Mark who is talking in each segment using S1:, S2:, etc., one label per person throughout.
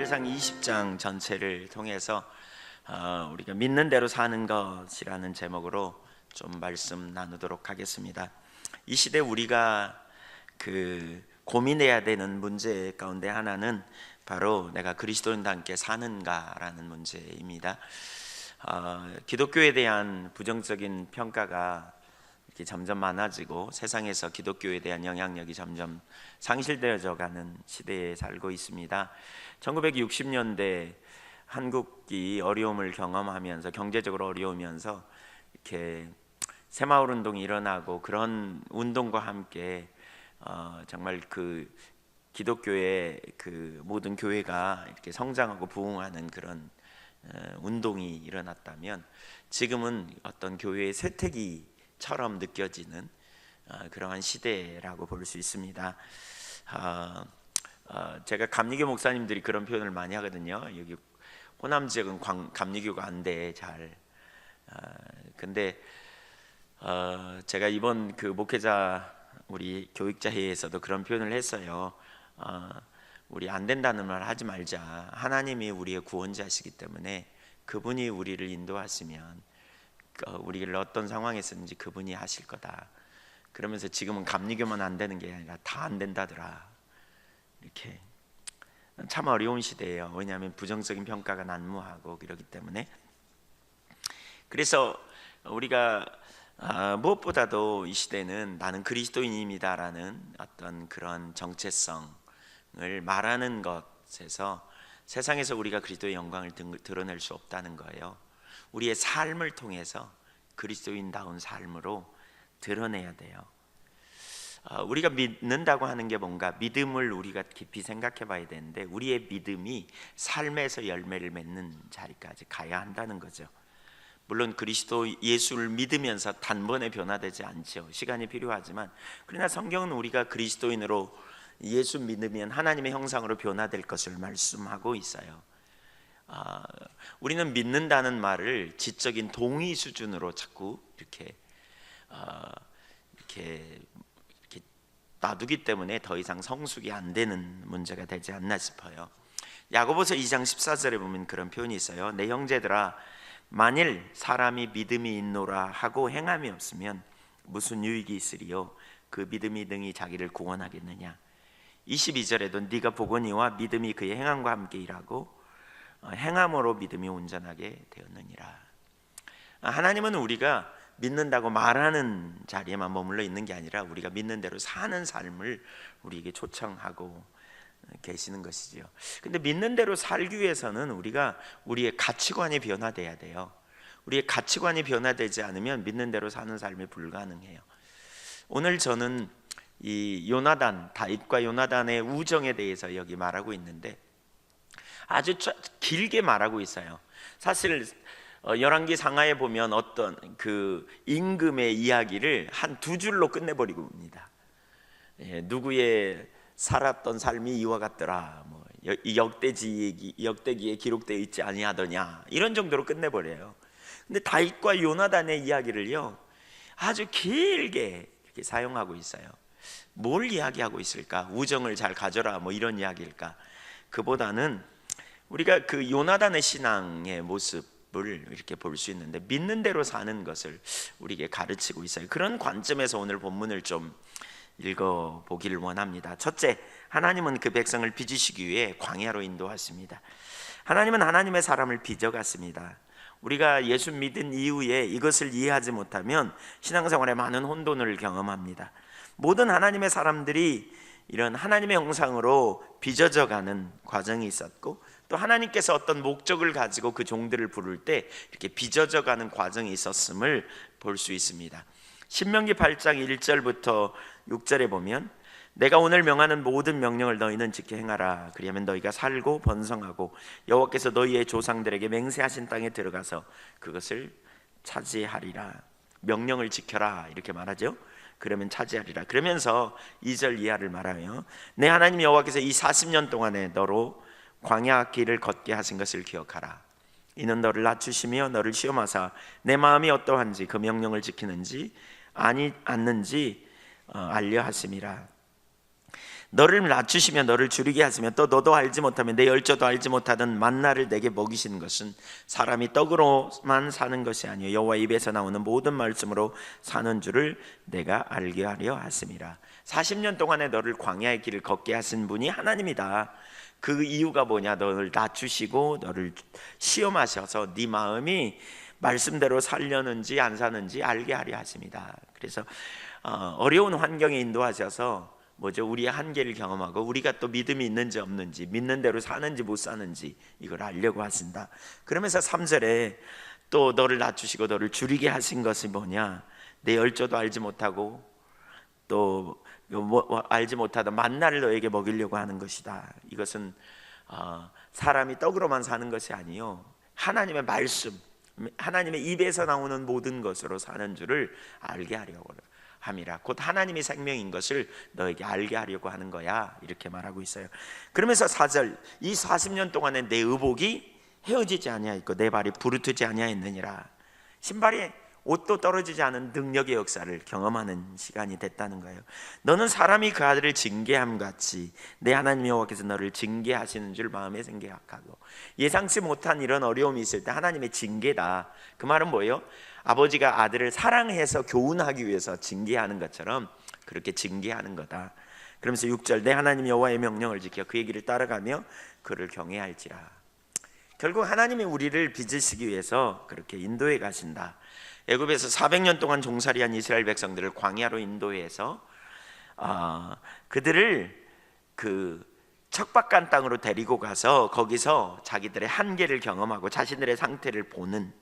S1: 사무엘상 20장 전체를 통해서 우리가 믿는 대로 사는 것이라는 제목으로 좀 말씀 나누도록 하겠습니다. 이 시대 우리가 고민해야 되는 문제 가운데 하나는 바로 내가 그리스도인과 함께 사는가라는 문제입니다. 기독교에 대한 부정적인 평가가 이렇게 점점 많아지고 세상에서 기독교에 대한 영향력이 점점 상실되어져 가는 시대에 살고 있습니다. 1960년대 한국이 어려움을 경험하면서 경제적으로 어려우면서 이렇게 새마을 운동이 일어나고 그런 운동과 함께 정말 기독교의 모든 교회가 이렇게 성장하고 부흥하는 그런 운동이 일어났다면 지금은 어떤 교회의 쇠퇴기처럼 느껴지는 그러한 시대라고 볼 수 있습니다. 제가 감리교 목사님들이 그런 표현을 많이 하거든요. 여기 호남 지역은 감리교가 안 돼 잘. 근데 제가 이번 목회자 우리 교육자 회의에서도 그런 표현을 했어요. 우리 안 된다는 말 하지 말자. 하나님이 우리의 구원자시기 때문에 그분이 우리를 인도하시면 우리를 어떤 상황에서든지 그분이 하실 거다. 그러면서 지금은 감리교만 안 되는 게 아니라 다 안 된다더라. 이렇게 참 어려운 시대예요. 왜냐하면 부정적인 평가가 난무하고 그렇기 때문에. 그래서 우리가 무엇보다도 이 시대는 나는 그리스도인입니다라는 어떤 그런 정체성을 말하는 것에서 세상에서 우리가 그리스도의 영광을 드러낼 수 없다는 거예요. 우리의 삶을 통해서 그리스도인다운 삶으로 드러내야 돼요. 우리가 믿는다고 하는 게 뭔가, 믿음을 우리가 깊이 생각해 봐야 되는데 우리의 믿음이 삶에서 열매를 맺는 자리까지 가야 한다는 거죠. 물론 그리스도 예수를 믿으면서 단번에 변화되지 않죠. 시간이 필요하지만, 그러나 성경은 우리가 그리스도인으로 예수 믿으면 하나님의 형상으로 변화될 것을 말씀하고 있어요. 우리는 믿는다는 말을 지적인 동의 수준으로 자꾸 이렇게 놔두기 때문에 더 이상 성숙이 안 되는 문제가 되지 않나 싶어요. 야고보서 2장 14절에 보면 그런 표현이 있어요. 내 형제들아, 만일 사람이 믿음이 있노라 하고 행함이 없으면 무슨 유익이 있으리요? 그 믿음이 능히 자기를 구원하겠느냐? 22절에도 네가 보거니와 믿음이 그의 행함과 함께 일하고 행함으로 믿음이 온전하게 되었느니라. 하나님은 우리가 믿는다고 말하는 자리에만 머물러 있는 게 아니라 우리가 믿는 대로 사는 삶을 우리에게 초청하고 계시는 것이지요. 근데 믿는 대로 살기 위해서는 우리가 우리의 가치관이 변화돼야 돼요. 우리의 가치관이 변화되지 않으면 믿는 대로 사는 삶이 불가능해요. 오늘 저는 이 다윗과 요나단의 우정에 대해서 여기 말하고 있는데 아주 길게 말하고 있어요. 사실 열왕기 상하에 보면 어떤 임금의 이야기를 한 두 줄로 끝내버리고입니다. 누구의 살았던 삶이 이와 같더라, 이 역대기에 기록되어 있지 아니하더냐, 이런 정도로 끝내버려요. 근데 다윗과 요나단의 이야기를요 아주 길게 이렇게 사용하고 있어요. 뭘 이야기하고 있을까? 우정을 잘 가져라, 이런 이야기일까? 그보다는 우리가 요나단의 신앙의 모습을 이렇게 볼 수 있는데 믿는 대로 사는 것을 우리에게 가르치고 있어요. 그런 관점에서 오늘 본문을 좀 읽어보기를 원합니다. 첫째, 하나님은 그 백성을 빚으시기 위해 광야로 인도하십니다. 하나님은 하나님의 사람을 빚어갔습니다. 우리가 예수 믿은 이후에 이것을 이해하지 못하면 신앙생활에 많은 혼돈을 경험합니다. 모든 하나님의 사람들이 이런 하나님의 형상으로 빚어져가는 과정이 있었고, 또 하나님께서 어떤 목적을 가지고 그 종들을 부를 때 이렇게 빚어져가는 과정이 있었음을 볼 수 있습니다. 신명기 8장 1절부터 6절에 보면 내가 오늘 명하는 모든 명령을 너희는 지켜 행하라. 그리하면 너희가 살고 번성하고 여호와께서 너희의 조상들에게 맹세하신 땅에 들어가서 그것을 차지하리라. 명령을 지켜라 이렇게 말하죠. 그러면 차지하리라. 그러면서 2절 이하를 말하며 내 하나님 여호와께서 이 40년 동안에 너로 광야 길을 걷게 하신 것을 기억하라. 이는 너를 낮추시며 너를 시험하사 내 마음이 어떠한지 그 명령을 지키는지 아니 않는지 알려 하심이라. 너를 낮추시며 너를 줄이게 하시며 또 너도 알지 못하며 내 열조도 알지 못하던 만나를 내게 먹이시는 것은 사람이 떡으로만 사는 것이 아니요 여호와 입에서 나오는 모든 말씀으로 사는 줄을 내가 알게 하려 하심이라. 40년 동안에 너를 광야의 길을 걷게 하신 분이 하나님이다. 그 이유가 뭐냐? 너를 낮추시고 너를 시험하셔서 네 마음이 말씀대로 살려는지 안 사는지 알게 하려 하십니다. 그래서 어려운 환경에 인도하셔서 우리의 한계를 경험하고 우리가 또 믿음이 있는지 없는지, 믿는 대로 사는지 못 사는지 이걸 알려고 하신다. 그러면서 3절에 또 너를 낮추시고 너를 줄이게 하신 것이 뭐냐? 내 열조도 알지 못하고 또 알지 못하던 만나를 너에게 먹이려고 하는 것이다. 이것은 사람이 떡으로만 사는 것이 아니요 하나님의 말씀, 하나님의 입에서 나오는 모든 것으로 사는 줄을 알게 하려고 함이라. 곧 하나님이 생명인 것을 너에게 알게 하려고 하는 거야. 이렇게 말하고 있어요. 그러면서 4절, 이 40년 동안에 내 의복이 헤어지지 아니하였고 내 발이 부르트지 아니하였느니라. 신발이 옷도 떨어지지 않은 능력의 역사를 경험하는 시간이 됐다는 거예요. 너는 사람이 그 아들을 징계함 같이 내 하나님 여호와께서 너를 징계하시는 줄 마음에 생각하고. 예상치 못한 이런 어려움이 있을 때 하나님의 징계다. 그 말은 뭐예요? 아버지가 아들을 사랑해서 교훈하기 위해서 징계하는 것처럼 그렇게 징계하는 거다. 그러면서 6절, 내 하나님 여호와의 명령을 지켜 그의 길을 따라가며 그를 경외할지라. 결국 하나님이 우리를 빚으시기 위해서 그렇게 인도해 가신다. 애굽에서 400년 동안 종살이한 이스라엘 백성들을 광야로 인도해서 그들을 그 척박한 땅으로 데리고 가서 거기서 자기들의 한계를 경험하고 자신들의 상태를 보는,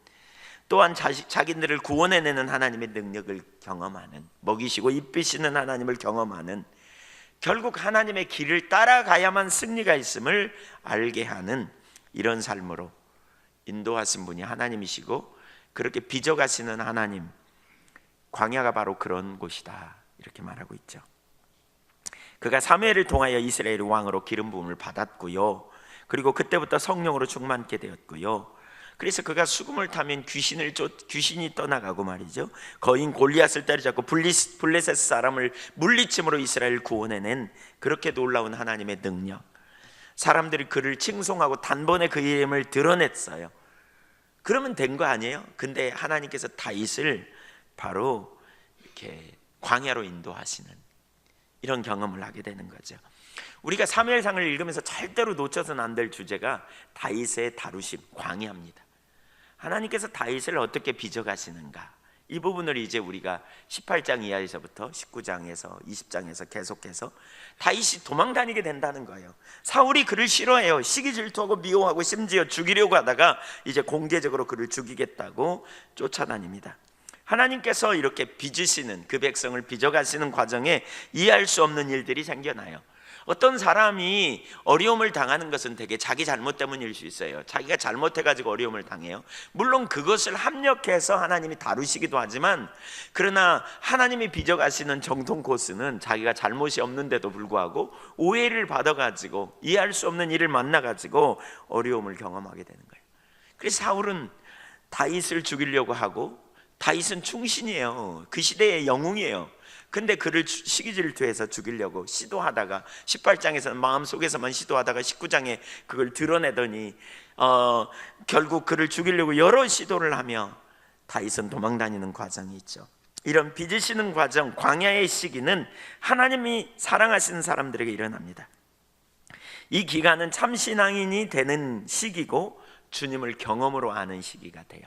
S1: 또한 자기들을 구원해내는 하나님의 능력을 경험하는, 먹이시고 입히시는 하나님을 경험하는, 결국 하나님의 길을 따라가야만 승리가 있음을 알게 하는 이런 삶으로 인도하신 분이 하나님이시고 그렇게 빚어가시는 하나님, 광야가 바로 그런 곳이다. 이렇게 말하고 있죠. 그가 사무엘을 통하여 이스라엘의 왕으로 기름 부음을 받았고요. 그리고 그때부터 성령으로 충만케 되었고요. 그래서 그가 수금을 타면 귀신이 떠나가고 말이죠. 거인 골리앗을 때려잡고 블레셋 사람을 물리침으로 이스라엘을 구원해낸 그렇게 놀라운 하나님의 능력. 사람들이 그를 칭송하고 단번에 그 이름을 드러냈어요. 그러면 된 거 아니에요? 근데 하나님께서 다윗을 바로 이렇게 광야로 인도하시는 이런 경험을 하게 되는 거죠. 우리가 사무엘상을 읽으면서 절대로 놓쳐서는 안 될 주제가 다윗의 다루심, 광야입니다. 하나님께서 다윗을 어떻게 빚어가시는가, 이 부분을 이제 우리가 18장 이하에서부터 19장에서 20장에서 계속해서 다윗이 도망다니게 된다는 거예요. 사울이 그를 싫어해요. 시기 질투하고 미워하고 심지어 죽이려고 하다가 이제 공개적으로 그를 죽이겠다고 쫓아다닙니다. 하나님께서 이렇게 빚으시는, 그 백성을 빚어가시는 과정에 이해할 수 없는 일들이 생겨나요. 어떤 사람이 어려움을 당하는 것은 되게 자기 잘못 때문일 수 있어요. 자기가 잘못해가지고 어려움을 당해요. 물론 그것을 합력해서 하나님이 다루시기도 하지만, 그러나 하나님이 빚어가시는 정통 코스는 자기가 잘못이 없는데도 불구하고 오해를 받아가지고 이해할 수 없는 일을 만나가지고 어려움을 경험하게 되는 거예요. 그래서 사울은 다윗을 죽이려고 하고, 다윗은 충신이에요. 그 시대의 영웅이에요. 근데 그를 시기 질투해서 죽이려고 시도하다가 18장에서는 마음속에서만 시도하다가 19장에 그걸 드러내더니 결국 그를 죽이려고 여러 시도를 하며 다윗은 도망다니는 과정이 있죠. 이런 빚으시는 과정, 광야의 시기는 하나님이 사랑하시는 사람들에게 일어납니다. 이 기간은 참 신앙인이 되는 시기고 주님을 경험으로 아는 시기가 돼요.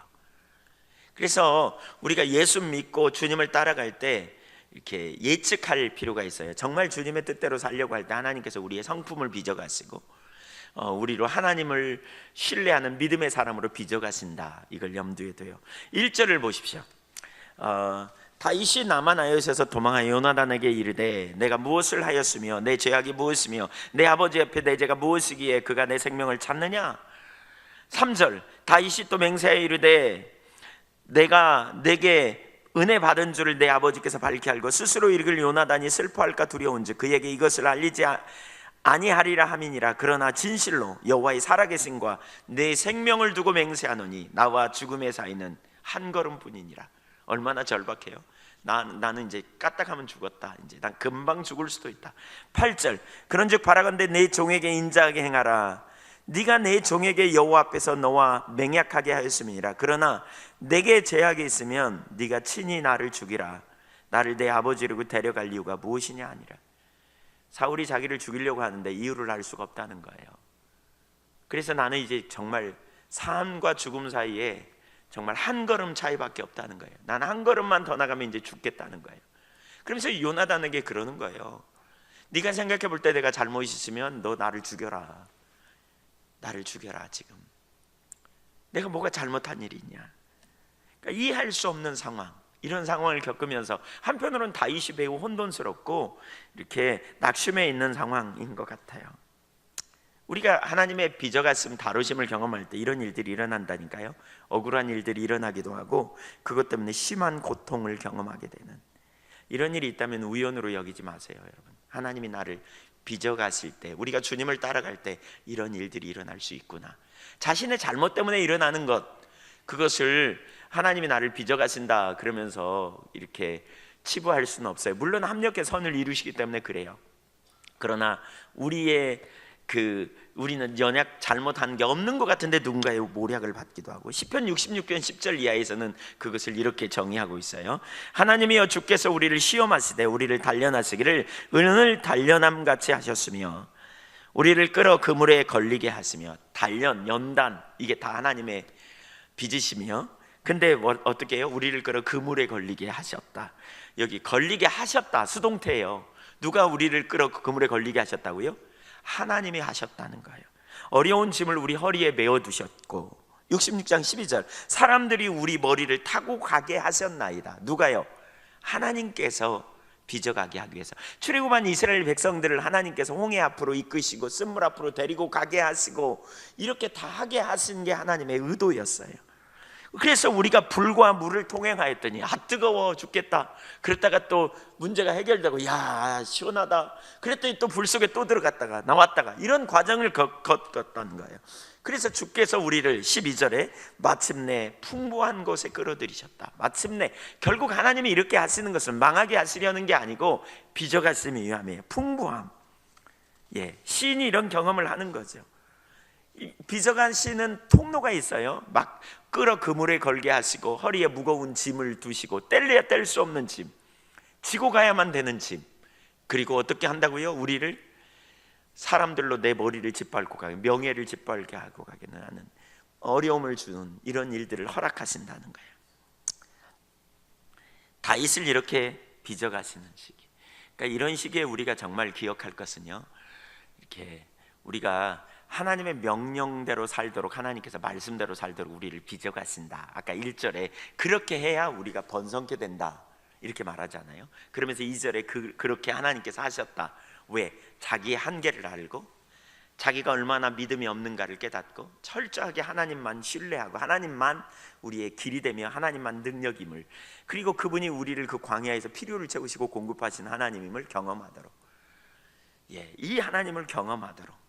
S1: 그래서 우리가 예수 믿고 주님을 따라갈 때 이렇게 예측할 필요가 있어요. 정말 주님의 뜻대로 살려고 할 때 하나님께서 우리의 성품을 빚어가시고 우리로 하나님을 신뢰하는 믿음의 사람으로 빚어가신다. 이걸 염두에 둬요. 1절을 보십시오. 다윗이 나마나요에서 도망하여 요나단에게 이르되 내가 무엇을 하였으며 내 죄악이 무엇이며 내 아버지 옆에 내 죄가 무엇이기에 그가 내 생명을 찾느냐. 3절, 다윗이 또 맹세하여 이르되 내가 내게 은혜 받은 줄을 내 아버지께서 밝히 알고 스스로 이르길 요나단이 슬퍼할까 두려운지 그에게 이것을 알리지 아니하리라 함이니라. 그러나 진실로 여호와의 살아계심과 내 생명을 두고 맹세하노니 나와 죽음의 사이는 한 걸음뿐이니라. 얼마나 절박해요. 나는 이제 까딱하면 죽었다. 이제 난 금방 죽을 수도 있다. 8절 그런즉 바라건대 내 종에게 인자하게 행하라. 네가 내 종에게 여호와 앞에서 너와 맹약하게 하였음이니라. 그러나 내게 제약이 있으면 네가 친히 나를 죽이라. 나를 내 아버지로 데려갈 이유가 무엇이냐 아니라. 사울이 자기를 죽이려고 하는데 이유를 알 수가 없다는 거예요. 그래서 나는 이제 정말 삶과 죽음 사이에 정말 한 걸음 차이밖에 없다는 거예요. 나는 한 걸음만 더 나가면 이제 죽겠다는 거예요. 그러면서 요나단에게 그러는 거예요. 네가 생각해 볼 때 내가 잘못 있으면 너 나를 죽여라. 나를 죽여라. 지금 내가 뭐가 잘못한 일이 있냐. 그러니까 이해할 수 없는 상황, 이런 상황을 겪으면서 한편으로는 다윗이 매우 혼돈스럽고 이렇게 낙심해 있는 상황인 것 같아요. 우리가 하나님의 비저같음 다루심을 경험할 때 이런 일들이 일어난다니까요. 억울한 일들이 일어나기도 하고 그것 때문에 심한 고통을 경험하게 되는 이런 일이 있다면 우연으로 여기지 마세요, 여러분. 하나님이 나를 빚어가실 때, 우리가 주님을 따라갈 때 이런 일들이 일어날 수 있구나. 자신의 잘못 때문에 일어나는 것, 그것을 하나님이 나를 빚어가신다 그러면서 이렇게 치부할 수는 없어요. 물론 합력의 선을 이루시기 때문에 그래요. 그러나 우리는 연약 잘못한 게 없는 것 같은데 누군가의 모략을 받기도 하고, 시편 66편 10절 이하에서는 그것을 이렇게 정의하고 있어요. 하나님이여 주께서 우리를 시험하시되 우리를 단련하시기를 은을 단련함같이 하셨으며 우리를 끌어 그물에 걸리게 하시며. 단련, 연단, 이게 다 하나님의 빚으시며, 근데 어떻게 해요? 우리를 끌어 그물에 걸리게 하셨다. 여기 걸리게 하셨다 수동태예요. 누가 우리를 끌어 그물에 걸리게 하셨다고요? 하나님이 하셨다는 거예요. 어려운 짐을 우리 허리에 메어두셨고, 66장 12절 사람들이 우리 머리를 타고 가게 하셨나이다. 누가요? 하나님께서 빚어가게 하기 위해서. 출애굽한 이스라엘 백성들을 하나님께서 홍해 앞으로 이끄시고 쓴물 앞으로 데리고 가게 하시고 이렇게 다 하게 하신 게 하나님의 의도였어요. 그래서 우리가 불과 물을 통행하였더니 뜨거워 죽겠다. 그랬다가 또 문제가 해결되고 야 시원하다. 그랬더니 또 불 속에 또 들어갔다가 나왔다가 이런 과정을 겪었다는 거예요. 그래서 주께서 우리를 12절에 마침내 풍부한 곳에 끌어들이셨다. 마침내, 결국 하나님이 이렇게 하시는 것은 망하게 하시려는 게 아니고 빚어가심이 위함이에요. 풍부함. 시인이 이런 경험을 하는 거죠. 빚어간 시는 통로가 있어요. 막 끌어 그물에 걸게 하시고 허리에 무거운 짐을 두시고 뗄래야 뗄 수 없는 짐, 지고 가야만 되는 짐. 그리고 어떻게 한다고요? 우리를 사람들로 내 머리를 짓밟고 가게, 명예를 짓밟게 하고 가게 하는 어려움을 주는 이런 일들을 허락하신다는 거예요. 다윗을 이렇게 빚어가시는 시기. 그러니까 이런 시기에 우리가 정말 기억할 것은요, 이렇게 우리가 하나님의 명령대로 살도록, 하나님께서 말씀대로 살도록 우리를 빚어가신다. 아까 1절에 그렇게 해야 우리가 번성케 된다 이렇게 말하잖아요. 그러면서 2절에 그렇게 하나님께서 하셨다. 왜? 자기의 한계를 알고 자기가 얼마나 믿음이 없는가를 깨닫고 철저하게 하나님만 신뢰하고 하나님만 우리의 길이 되며 하나님만 능력임을, 그리고 그분이 우리를 그 광야에서 필요를 채우시고 공급하신 하나님임을 경험하도록, 이 하나님을 경험하도록.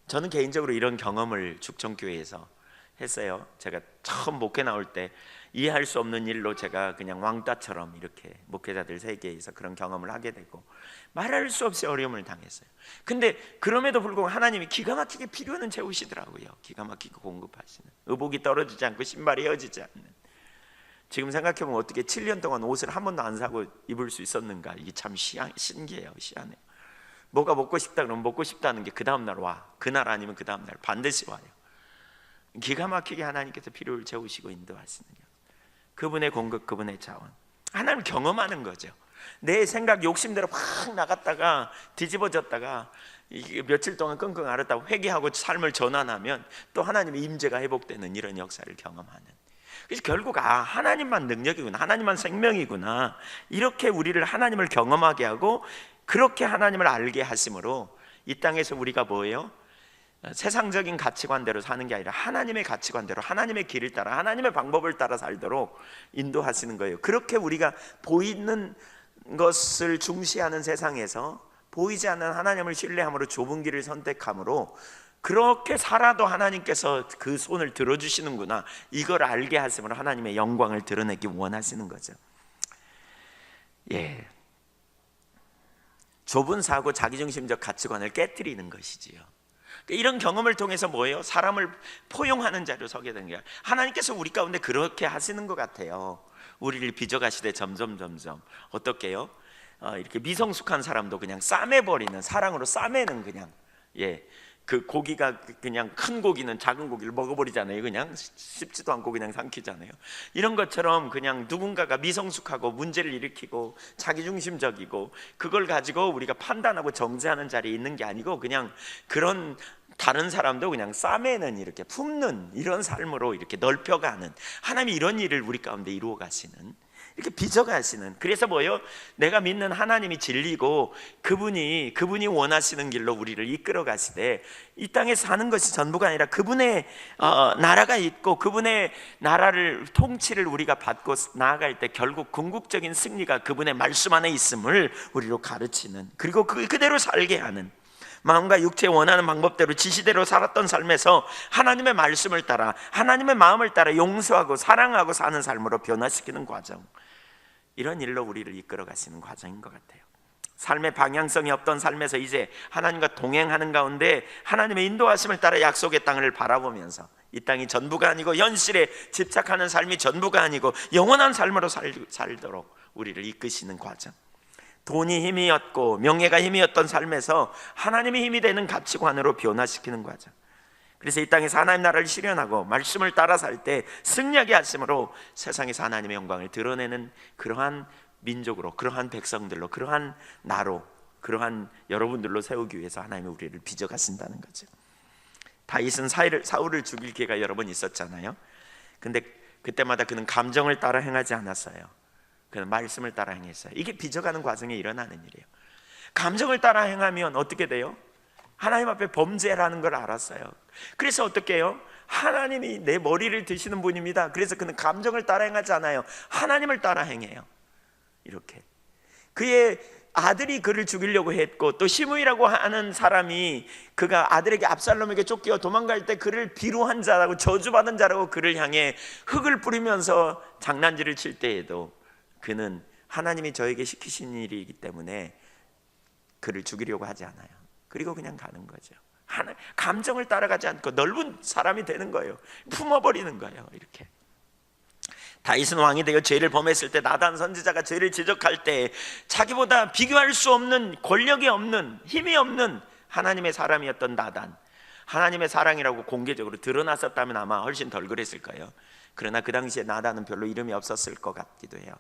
S1: 저는 개인적으로 이런 경험을 축정교회에서 했어요. 제가 처음 목회 나올 때 이해할 수 없는 일로 제가 그냥 왕따처럼 이렇게 목회자들 세계에서 그런 경험을 하게 되고 말할 수 없이 어려움을 당했어요. 근데 그럼에도 불구하고 하나님이 기가 막히게 필요는 채우시더라고요. 기가 막히게 공급하시는, 의복이 떨어지지 않고 신발이 헤어지지 않는. 지금 생각해보면 어떻게 7년 동안 옷을 한 번도 안 사고 입을 수 있었는가. 이게 참 신기해요. 희한해요. 뭐가 먹고 싶다 그러면 먹고 싶다는 게 그 다음날 와. 그날 아니면 그 다음날 반드시 와요. 기가 막히게 하나님께서 필요를 채우시고 인도하시는 그분의 공급, 그분의 자원, 하나님을 경험하는 거죠. 내 생각 욕심대로 확 나갔다가 뒤집어졌다가 며칠 동안 끙끙 앓았다고 회개하고 삶을 전환하면 또 하나님의 임재가 회복되는 이런 역사를 경험하는. 그래서 결국 하나님만 능력이구나, 하나님만 생명이구나, 이렇게 우리를 하나님을 경험하게 하고 그렇게 하나님을 알게 하심으로 이 땅에서 우리가 뭐예요? 세상적인 가치관대로 사는 게 아니라 하나님의 가치관대로, 하나님의 길을 따라, 하나님의 방법을 따라 살도록 인도하시는 거예요. 그렇게 우리가 보이는 것을 중시하는 세상에서 보이지 않는 하나님을 신뢰함으로 좁은 길을 선택함으로 그렇게 살아도 하나님께서 그 손을 들어주시는구나, 이걸 알게 하심으로 하나님의 영광을 드러내기 원하시는 거죠. 예, 좁은 사고 자기중심적 가치관을 깨뜨리는 것이지요. 이런 경험을 통해서 뭐예요? 사람을 포용하는 자로 서게 된 거예요. 하나님께서 우리 가운데 그렇게 하시는 것 같아요. 우리를 빚어가시되 점점 어떻게요? 이렇게 미성숙한 사람도 그냥 싸매버리는, 사랑으로 싸매는, 그냥 그 고기가 그냥 큰 고기는 작은 고기를 먹어버리잖아요. 그냥 씹지도 않고 그냥 삼키잖아요. 이런 것처럼 그냥 누군가가 미성숙하고 문제를 일으키고 자기중심적이고 그걸 가지고 우리가 판단하고 정죄하는 자리에 있는 게 아니고 그냥 그런 다른 사람도 그냥 싸매는, 이렇게 품는 이런 삶으로 이렇게 넓혀가는, 하나님이 이런 일을 우리 가운데 이루어 가시는, 이렇게 빚어가시는. 그래서 뭐예요? 내가 믿는 하나님이 진리고 그분이 원하시는 길로 우리를 이끌어 가시되, 이 땅에 사는 것이 전부가 아니라 그분의 나라가 있고 그분의 나라를 통치를 우리가 받고 나아갈 때 결국 궁극적인 승리가 그분의 말씀 안에 있음을 우리로 가르치는, 그리고 그대로 살게 하는, 마음과 육체에 원하는 방법대로 지시대로 살았던 삶에서 하나님의 말씀을 따라 하나님의 마음을 따라 용서하고 사랑하고 사는 삶으로 변화시키는 과정, 이런 일로 우리를 이끌어 가시는 과정인 것 같아요. 삶의 방향성이 없던 삶에서 이제 하나님과 동행하는 가운데 하나님의 인도하심을 따라 약속의 땅을 바라보면서 이 땅이 전부가 아니고 현실에 집착하는 삶이 전부가 아니고 영원한 삶으로 살도록 우리를 이끄시는 과정, 돈이 힘이었고 명예가 힘이었던 삶에서 하나님의 힘이 되는 가치관으로 변화시키는 과정, 그래서 이 땅에서 하나님 나라를 실현하고 말씀을 따라 살 때 승리하게 하심으로 세상에서 하나님의 영광을 드러내는 그러한 민족으로, 그러한 백성들로, 그러한 나로, 그러한 여러분들로 세우기 위해서 하나님이 우리를 빚어가신다는 거죠. 다윗은 사울을 죽일 기회가 여러 번 있었잖아요. 근데 그때마다 그는 감정을 따라 행하지 않았어요. 그는 말씀을 따라 행했어요. 이게 빚어가는 과정에 일어나는 일이에요. 감정을 따라 행하면 어떻게 돼요? 하나님 앞에 범죄라는 걸 알았어요. 그래서 어떻게 해요? 하나님이 내 머리를 드시는 분입니다. 그래서 그는 감정을 따라 행하지 않아요. 하나님을 따라 행해요. 이렇게 그의 아들이 그를 죽이려고 했고, 또 시므이라고 하는 사람이 그가 아들에게 압살롬에게 쫓겨 도망갈 때 그를 비루한 자라고 저주받은 자라고 그를 향해 흙을 뿌리면서 장난질을 칠 때에도 그는 하나님이 저에게 시키신 일이기 때문에 그를 죽이려고 하지 않아요. 그리고 그냥 가는 거죠. 감정을 따라가지 않고 넓은 사람이 되는 거예요. 품어버리는 거예요. 이렇게 다윗은 왕이 되어 죄를 범했을 때 나단 선지자가 죄를 지적할 때 자기보다 비교할 수 없는, 권력이 없는, 힘이 없는 하나님의 사람이었던 나단, 하나님의 사랑이라고 공개적으로 드러났었다면 아마 훨씬 덜 그랬을 거예요. 그러나 그 당시에 나단은 별로 이름이 없었을 것 같기도 해요.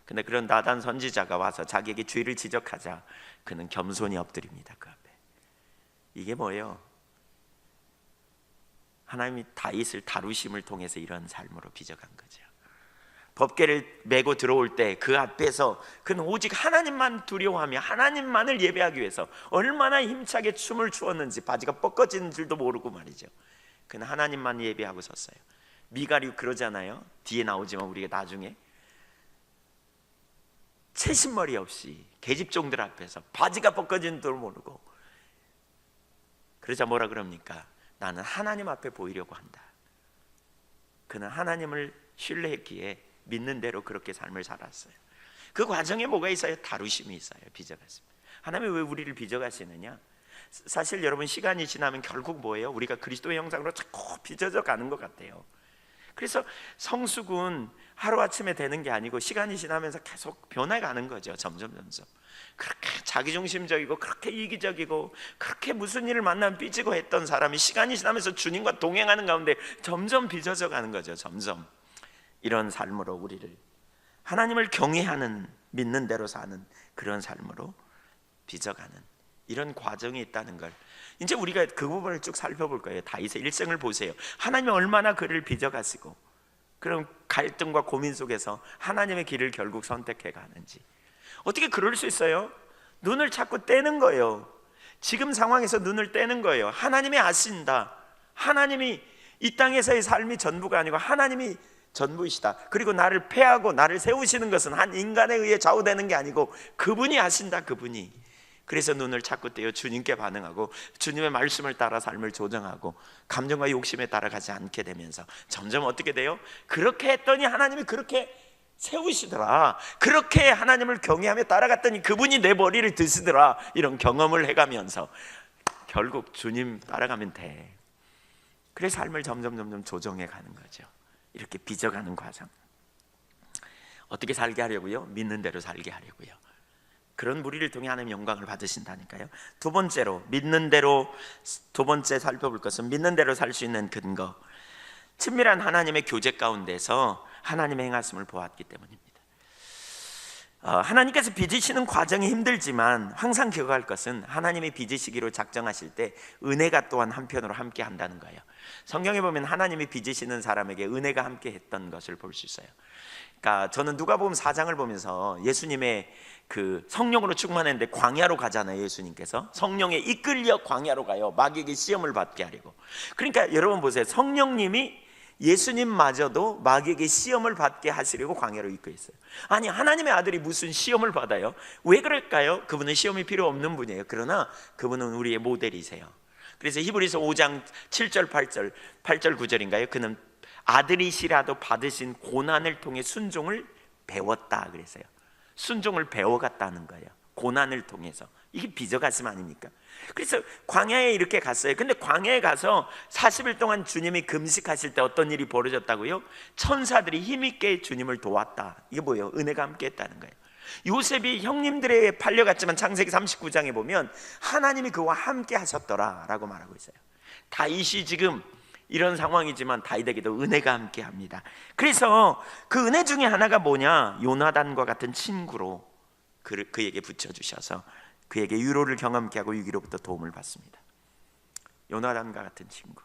S1: 근데 그런 나단 선지자가 와서 자기에게 죄를 지적하자 그는 겸손히 엎드립니다. 그 앞에. 이게 뭐예요? 하나님이 다윗을 다루심을 통해서 이런 삶으로 빚어간 거죠. 법궤를 메고 들어올 때 그 앞에서 그는 오직 하나님만 두려워하며 하나님만을 예배하기 위해서 얼마나 힘차게 춤을 추었는지, 바지가 뻗어지는 줄도 모르고 말이죠. 그는 하나님만 예배하고 섰어요. 미갈이 그러잖아요. 뒤에 나오지만 우리가 나중에 채신머리 없이 계집종들 앞에서 바지가 뻗어지는 줄도 모르고, 그러자 뭐라 그럽니까? 나는 하나님 앞에 보이려고 한다. 그는 하나님을 신뢰했기에 믿는 대로 그렇게 삶을 살았어요. 그 과정에 뭐가 있어요? 다루심이 있어요. 빚어갔습니다. 하나님이 왜 우리를 빚어가시느냐? 사실 여러분, 시간이 지나면 결국 뭐예요? 우리가 그리스도의 형상으로 자꾸 빚어져 가는 것 같아요. 그래서 성숙은 하루아침에 되는 게 아니고 시간이 지나면서 계속 변해가는 거죠. 점점 그렇게 자기중심적이고 그렇게 이기적이고 그렇게 무슨 일을 만나면 삐지고 했던 사람이 시간이 지나면서 주님과 동행하는 가운데 점점 빚어져 가는 거죠. 점점 이런 삶으로 우리를 하나님을 경외하는, 믿는 대로 사는 그런 삶으로 빚어가는 이런 과정이 있다는 걸 이제 우리가 그 부분을 쭉 살펴볼 거예요. 다윗의 일생을 보세요. 하나님이 얼마나 그를 빚어가시고 그런 갈등과 고민 속에서 하나님의 길을 결국 선택해 가는지. 어떻게 그럴 수 있어요? 눈을 자꾸 떼는 거예요. 지금 상황에서 눈을 떼는 거예요. 하나님이 아신다. 하나님이 이 땅에서의 삶이 전부가 아니고 하나님이 전부이시다. 그리고 나를 패하고 나를 세우시는 것은 한 인간에 의해 좌우되는 게 아니고 그분이 아신다. 그분이. 그래서 눈을 자꾸 떼어 주님께 반응하고 주님의 말씀을 따라 삶을 조정하고 감정과 욕심에 따라가지 않게 되면서 점점 어떻게 돼요? 그렇게 했더니 하나님이 그렇게 세우시더라. 그렇게 하나님을 경외하며 따라갔더니 그분이 내 머리를 드시더라. 이런 경험을 해가면서 결국 주님 따라가면 돼. 그래서 삶을 점점 조정해 가는 거죠. 이렇게 빚어가는 과정. 어떻게 살게 하려고요? 믿는 대로 살게 하려고요. 그런 무리를 통해 하나님 영광을 받으신다니까요. 두 번째로 믿는 대로, 두 번째 살펴볼 것은 믿는 대로 살 수 있는 근거. 친밀한 하나님의 교제 가운데서 하나님의 행하심을 보았기 때문입니다. 하나님께서 빚으시는 과정이 힘들지만 항상 기억할 것은 하나님이 빚으시기로 작정하실 때 은혜가 또한 한편으로 함께 한다는 거예요. 성경에 보면 하나님이 빚으시는 사람에게 은혜가 함께 했던 것을 볼 수 있어요. 그러니까 저는 누가복음 4장을 보면서 예수님의 그 성령으로 충만했는데 광야로 가잖아요. 예수님께서 성령에 이끌려 광야로 가요. 마귀에게 시험을 받게 하려고. 그러니까 여러분 보세요. 성령님이 예수님마저도 마귀에게 시험을 받게 하시려고 광야로 이끌었어요. 아니, 하나님의 아들이 무슨 시험을 받아요? 왜 그럴까요? 그분은 시험이 필요 없는 분이에요. 그러나 그분은 우리의 모델이세요. 그래서 히브리서 5장 7절 8절 9절인가요? 그는 아들이시라도 받으신 고난을 통해 순종을 배웠다 그랬어요. 순종을 배워갔다는 거예요. 고난을 통해서. 이게 빚어가심 아닙니까? 그래서 광야에 이렇게 갔어요. 근데 광야에 가서 40일 동안 주님이 금식하실 때 어떤 일이 벌어졌다고요? 천사들이 힘있게 주님을 도왔다. 이게 뭐예요? 은혜가 함께 했다는 거예요. 요셉이 형님들에 팔려갔지만 창세기 39장에 보면 하나님이 그와 함께 하셨더라 라고 말하고 있어요. 다윗이 지금 이런 상황이지만 다윗에게도 은혜가 함께 합니다. 그래서 그 은혜 중에 하나가 뭐냐? 요나단과 같은 친구로 그에게 붙여주셔서 그에게 위로를 경험케 하고 위기로부터 도움을 받습니다. 요나단과 같은 친구.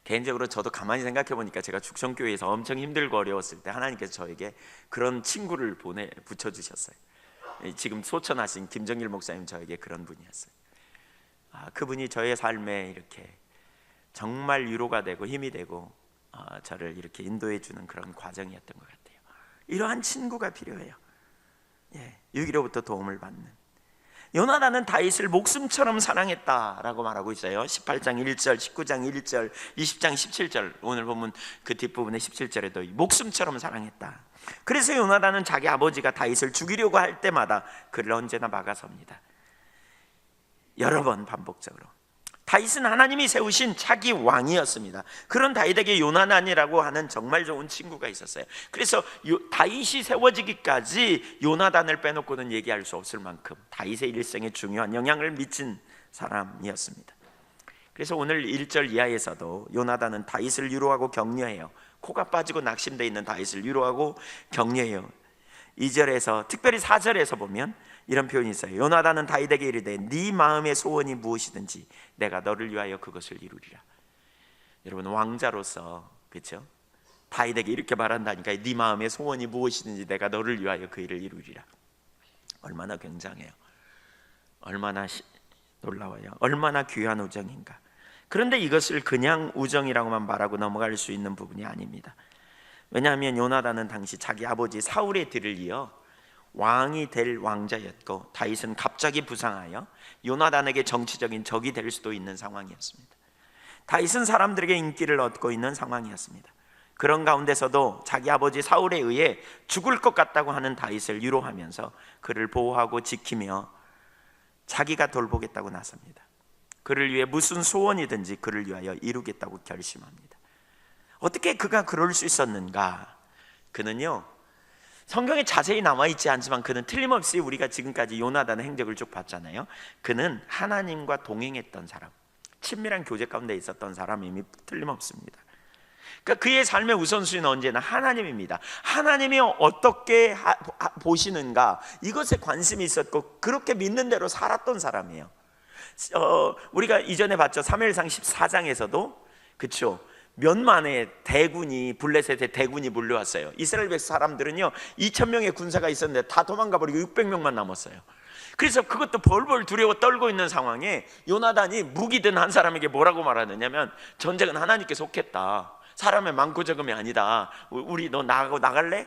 S1: 개인적으로 저도 가만히 생각해 보니까 제가 죽성교회에서 엄청 힘들고 어려웠을 때 하나님께서 저에게 그런 친구를 붙여주셨어요. 지금 소천하신 김정일 목사님 저에게 그런 분이었어요. 그분이 저의 삶에 이렇게 정말 위로가 되고 힘이 되고 저를 이렇게 인도해 주는 그런 과정이었던 것 같아요. 이러한 친구가 필요해요. 위기로부터 도움을 받는. 요나단은 다윗을 목숨처럼 사랑했다라고 말하고 있어요. 18장 1절, 19장 1절, 20장 17절. 오늘 보면 그 뒷부분에 17절에도 목숨처럼 사랑했다. 그래서 요나단은 자기 아버지가 다윗을 죽이려고 할 때마다 그를 언제나 막아섭니다. 여러 번 반복적으로. 다윗은 하나님이 세우신 차기 왕이었습니다. 그런 다윗에게 요나단이라고 하는 정말 좋은 친구가 있었어요. 그래서 다윗이 세워지기까지 요나단을 빼놓고는 얘기할 수 없을 만큼 다윗의 일생에 중요한 영향을 미친 사람이었습니다. 그래서 오늘 1절 이하에서도 요나단은 다윗을 위로하고 격려해요. 코가 빠지고 낙심되어 있는 다윗을 위로하고 격려해요. 2절에서 특별히 4절에서 보면 이런 표현이 있어요. 요나단은 다윗에게 이르되 네 마음의 소원이 무엇이든지 내가 너를 위하여 그것을 이루리라. 여러분 왕자로서 그렇죠? 다윗에게 이렇게 말한다니까. 네 마음의 소원이 무엇이든지 내가 너를 위하여 그 일을 이루리라. 얼마나 굉장해요. 얼마나 놀라워요. 얼마나 귀한 우정인가. 그런데 이것을 그냥 우정이라고만 말하고 넘어갈 수 있는 부분이 아닙니다. 왜냐하면 요나단은 당시 자기 아버지 사울의 뒤를 이어 왕이 될 왕자였고 다윗은 갑자기 부상하여 요나단에게 정치적인 적이 될 수도 있는 상황이었습니다. 다윗은 사람들에게 인기를 얻고 있는 상황이었습니다. 그런 가운데서도 자기 아버지 사울에 의해 죽을 것 같다고 하는 다윗을 위로하면서 그를 보호하고 지키며 자기가 돌보겠다고 나섭니다. 그를 위해 무슨 소원이든지 그를 위하여 이루겠다고 결심합니다. 어떻게 그가 그럴 수 있었는가? 그는요, 성경에 자세히 나와 있지 않지만 그는 틀림없이 우리가 지금까지 요나단의 행적을 쭉 봤잖아요. 그는 하나님과 동행했던 사람, 친밀한 교제 가운데 있었던 사람임이 틀림없습니다. 그러니까 그의 삶의 우선순위는 언제나 하나님입니다. 하나님이 어떻게 보시는가, 이것에 관심이 있었고 그렇게 믿는 대로 살았던 사람이에요. 우리가 이전에 봤죠. 사무엘상 14장에서도 그렇죠. 몇 만의 대군이, 블레셋의 대군이 몰려왔어요. 이스라엘 백 사람들은요 2,000명의 군사가 있었는데 다 도망가 버리고 600명만 남았어요. 그래서 그것도 벌벌 두려워 떨고 있는 상황에 요나단이 무기 든 한 사람에게 뭐라고 말하느냐면, 전쟁은 하나님께 속했다. 사람의 많고 적음이 아니다. 우리 너 나가고 나갈래?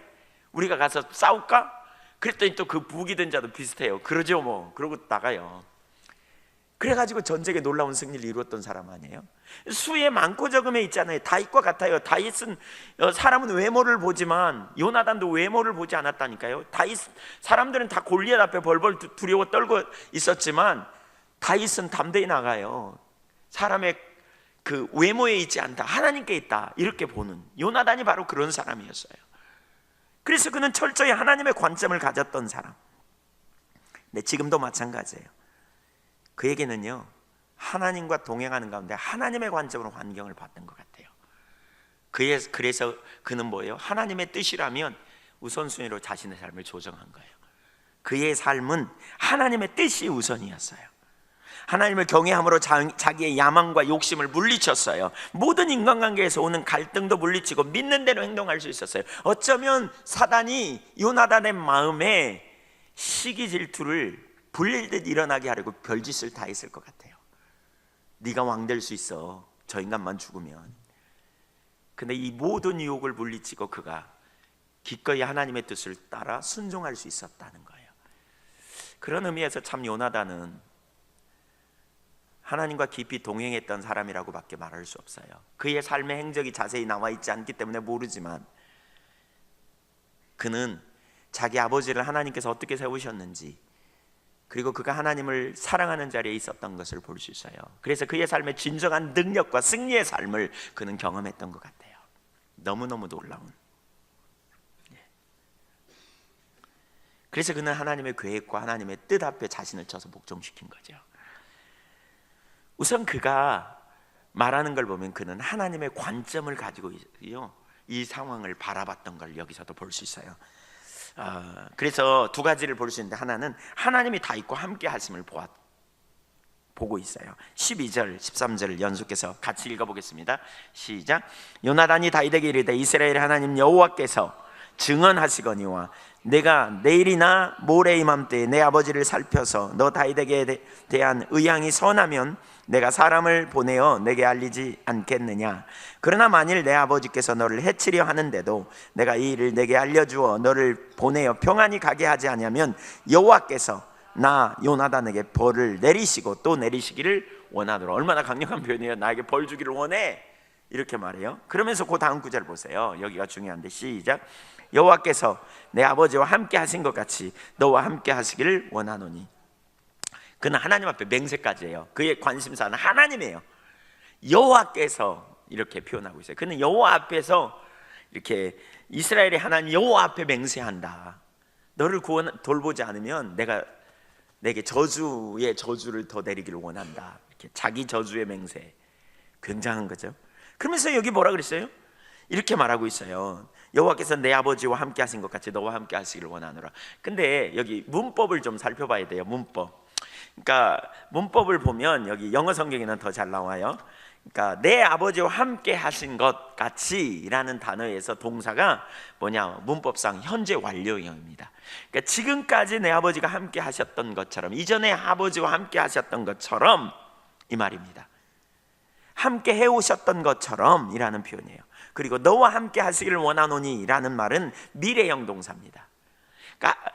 S1: 우리가 가서 싸울까? 그랬더니 또 그 무기 든 자도 비슷해요. 그러죠 뭐. 그러고 나가요. 그래가지고 전쟁에 놀라운 승리를 이루었던 사람 아니에요? 수의 많고 적음에 있잖아요. 다윗과 같아요. 다윗은 사람은 외모를 보지만 요나단도 외모를 보지 않았다니까요. 다윗 사람들은 다 골리앗 앞에 벌벌 두려워 떨고 있었지만 다윗은 담대히 나가요. 사람의 그 외모에 있지 않다, 하나님께 있다, 이렇게 보는 요나단이 바로 그런 사람이었어요. 그래서 그는 철저히 하나님의 관점을 가졌던 사람. 근데 지금도 마찬가지예요. 그에게는요, 하나님과 동행하는 가운데 하나님의 관점으로 환경을 봤던 것 같아요. 그래서 그는 뭐예요? 하나님의 뜻이라면 우선순위로 자신의 삶을 조정한 거예요. 그의 삶은 하나님의 뜻이 우선이었어요. 하나님을 경외함으로 자기의 야망과 욕심을 물리쳤어요. 모든 인간관계에서 오는 갈등도 물리치고 믿는 대로 행동할 수 있었어요. 어쩌면 사단이 요나단의 마음에 시기 질투를 불릴듯 일어나게 하려고 별짓을 다 했을 것 같아요. 네가 왕 될 수 있어, 저 인간만 죽으면. 근데 이 모든 유혹을 물리치고 그가 기꺼이 하나님의 뜻을 따라 순종할 수 있었다는 거예요. 그런 의미에서 참 요나단은 하나님과 깊이 동행했던 사람이라고 밖에 말할 수 없어요. 그의 삶의 행적이 자세히 나와 있지 않기 때문에 모르지만 그는 자기 아버지를 하나님께서 어떻게 세우셨는지, 그리고 그가 하나님을 사랑하는 자리에 있었던 것을 볼 수 있어요. 그래서 그의 삶의 진정한 능력과 승리의 삶을 그는 경험했던 것 같아요. 너무너무 놀라운. 그래서 그는 하나님의 계획과 하나님의 뜻 앞에 자신을 쳐서 복종시킨 거죠. 우선 그가 말하는 걸 보면 그는 하나님의 관점을 가지고 이 상황을 바라봤던 걸 여기서도 볼 수 있어요. 그래서 두 가지를 볼 수 있는데, 하나는 하나님이 다윗과 함께 하심을 보고 있어요. 12절 13절을 연속해서 같이 읽어보겠습니다. 시작. 요나단이 다윗에게 이르되 이스라엘 하나님 여호와께서 증언하시거니와 내가 내일이나 모레 이맘때에 내 아버지를 살펴서 너 다윗에게 대한 의향이 선하면 내가 사람을 보내어 내게 알리지 않겠느냐. 그러나 만일 내 아버지께서 너를 해치려 하는데도 내가 이 일을 내게 알려주어 너를 보내어 평안히 가게 하지 않으면 여호와께서 나 요나단에게 벌을 내리시고 또 내리시기를 원하노라. 얼마나 강력한 표현이에요. 나에게 벌 주기를 원해, 이렇게 말해요. 그러면서 그 다음 구절 보세요. 여기가 중요한데, 시작. 여호와께서 내 아버지와 함께 하신 것 같이 너와 함께 하시기를 원하노니. 그는 하나님 앞에 맹세까지 해요. 그의 관심사는 하나님이에요. 여호와께서 이렇게 표현하고 있어요. 그는 여호와 앞에서 이렇게 이스라엘의 하나님 여호와 앞에 맹세한다. 너를 돌보지 않으면 내가 내게 저주의 저주를 더 내리기를 원한다. 이렇게 자기 저주의 맹세, 굉장한 거죠. 그러면서 여기 뭐라 그랬어요? 이렇게 말하고 있어요. 여호와께서 내 아버지와 함께 하신 것 같이 너와 함께 하시기를 원하노라. 근데 여기 문법을 좀 살펴봐야 돼요. 문법. 그러니까 문법을 보면 여기 영어 성경에는 더 잘 나와요. 그러니까 내 아버지와 함께 하신 것 같이라는 단어에서 동사가 뭐냐, 문법상 현재 완료형입니다. 그러니까 지금까지 내 아버지가 함께 하셨던 것처럼, 이전에 아버지와 함께 하셨던 것처럼, 이 말입니다. 함께 해오셨던 것처럼 이라는 표현이에요. 그리고 너와 함께 하시기를 원하노니 라는 말은 미래형 동사입니다. 그러니까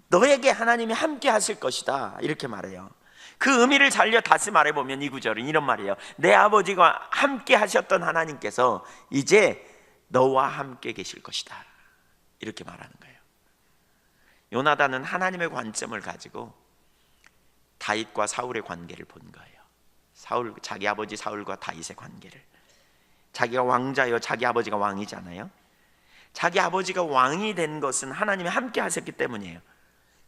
S1: 너에게 하나님이 함께 하실 것이다, 이렇게 말해요. 그 의미를 살려 다시 말해보면 이 구절은 이런 말이에요. 내 아버지가 함께 하셨던 하나님께서 이제 너와 함께 계실 것이다, 이렇게 말하는 거예요. 요나단은 하나님의 관점을 가지고 다윗과 사울의 관계를 본 거예요. 자기 아버지 사울과 다윗의 관계를. 자기가 왕자요, 자기 아버지가 왕이잖아요. 자기 아버지가 왕이 된 것은 하나님이 함께 하셨기 때문이에요.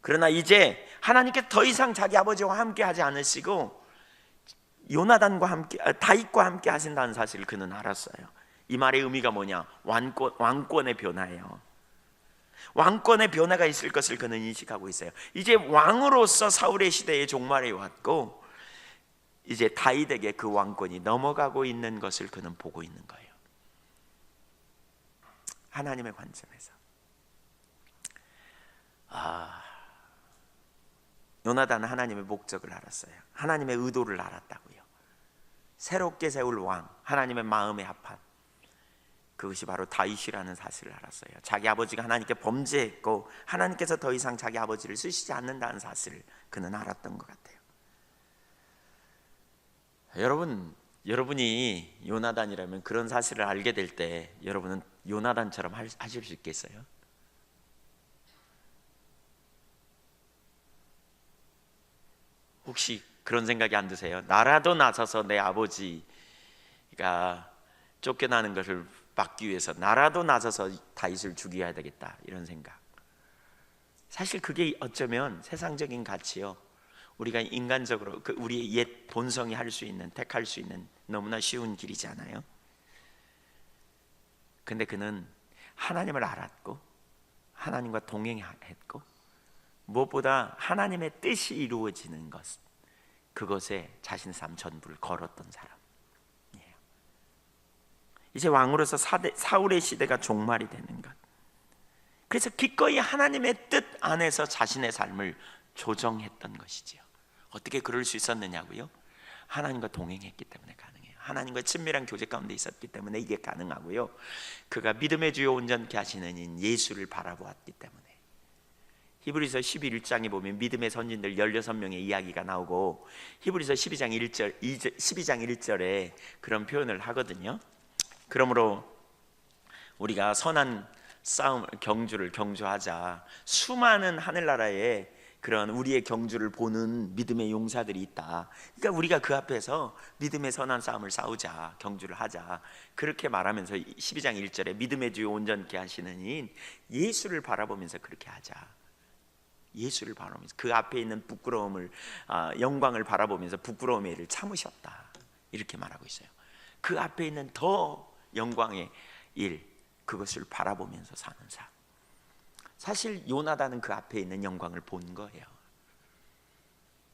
S1: 그러나 이제 하나님께 더 이상 자기 아버지와 함께 하지 않으시고 요나단과 함께, 다윗과 함께 하신다는 사실을 그는 알았어요. 이 말의 의미가 뭐냐? 왕권의 변화예요. 왕권의 변화가 있을 것을 그는 인식하고 있어요. 이제 왕으로서 사울의 시대의 종말이 왔고 이제 다윗에게 그 왕권이 넘어가고 있는 것을 그는 보고 있는 거예요. 하나님의 관점에서. 요나단은 하나님의 목적을 알았어요. 하나님의 의도를 알았다고요. 새롭게 세울 왕, 하나님의 마음에 합한, 그것이 바로 다윗이라는 사실을 알았어요. 자기 아버지가 하나님께 범죄했고 하나님께서 더 이상 자기 아버지를 쓰시지 않는다는 사실을 그는 알았던 것 같아요. 여러분이 요나단이라면 그런 사실을 알게 될 때 여러분은 요나단처럼 하실 수 있겠어요? 혹시 그런 생각이 안 드세요? 나라도 나서서 내 아버지가 쫓겨나는 것을 막기 위해서 나라도 나서서 다윗을 죽여야 되겠다, 이런 생각. 사실 그게 어쩌면 세상적인 가치요, 우리가 인간적으로 우리의 옛 본성이 할 수 있는, 택할 수 있는 너무나 쉬운 길이지 않아요? 근데 그는 하나님을 알았고 하나님과 동행했고 무엇보다 하나님의 뜻이 이루어지는 것, 그것에 자신의 삶 전부를 걸었던 사람이에요. 이제 왕으로서 사울의 시대가 종말이 되는 것, 그래서 기꺼이 하나님의 뜻 안에서 자신의 삶을 조정했던 것이지요. 어떻게 그럴 수 있었느냐고요? 하나님과 동행했기 때문에 가능해요. 하나님과 친밀한 교제 가운데 있었기 때문에 이게 가능하고요, 그가 믿음의 주요 온전케 하시는 인 예수를 바라보았기 때문에. 히브리서 11장에 보면 믿음의 선진들 16명의 이야기가 나오고 히브리서 12장 1절에 그런 표현을 하거든요. 그러므로 우리가 선한 싸움, 경주를 경주하자. 수많은 하늘나라에 그런 우리의 경주를 보는 믿음의 용사들이 있다. 그러니까 우리가 그 앞에서 믿음의 선한 싸움을 싸우자, 경주를 하자. 그렇게 말하면서 12장 1절에 믿음의 주요 온전케 하시는 인 예수를 바라보면서 그렇게 하자. 예수를 바라보면서 그 앞에 있는 부끄러움을, 영광을 바라보면서 부끄러움의 일을 참으셨다, 이렇게 말하고 있어요. 그 앞에 있는 더 영광의 일, 그것을 바라보면서 사는 삶. 사실 요나단은 그 앞에 있는 영광을 본 거예요.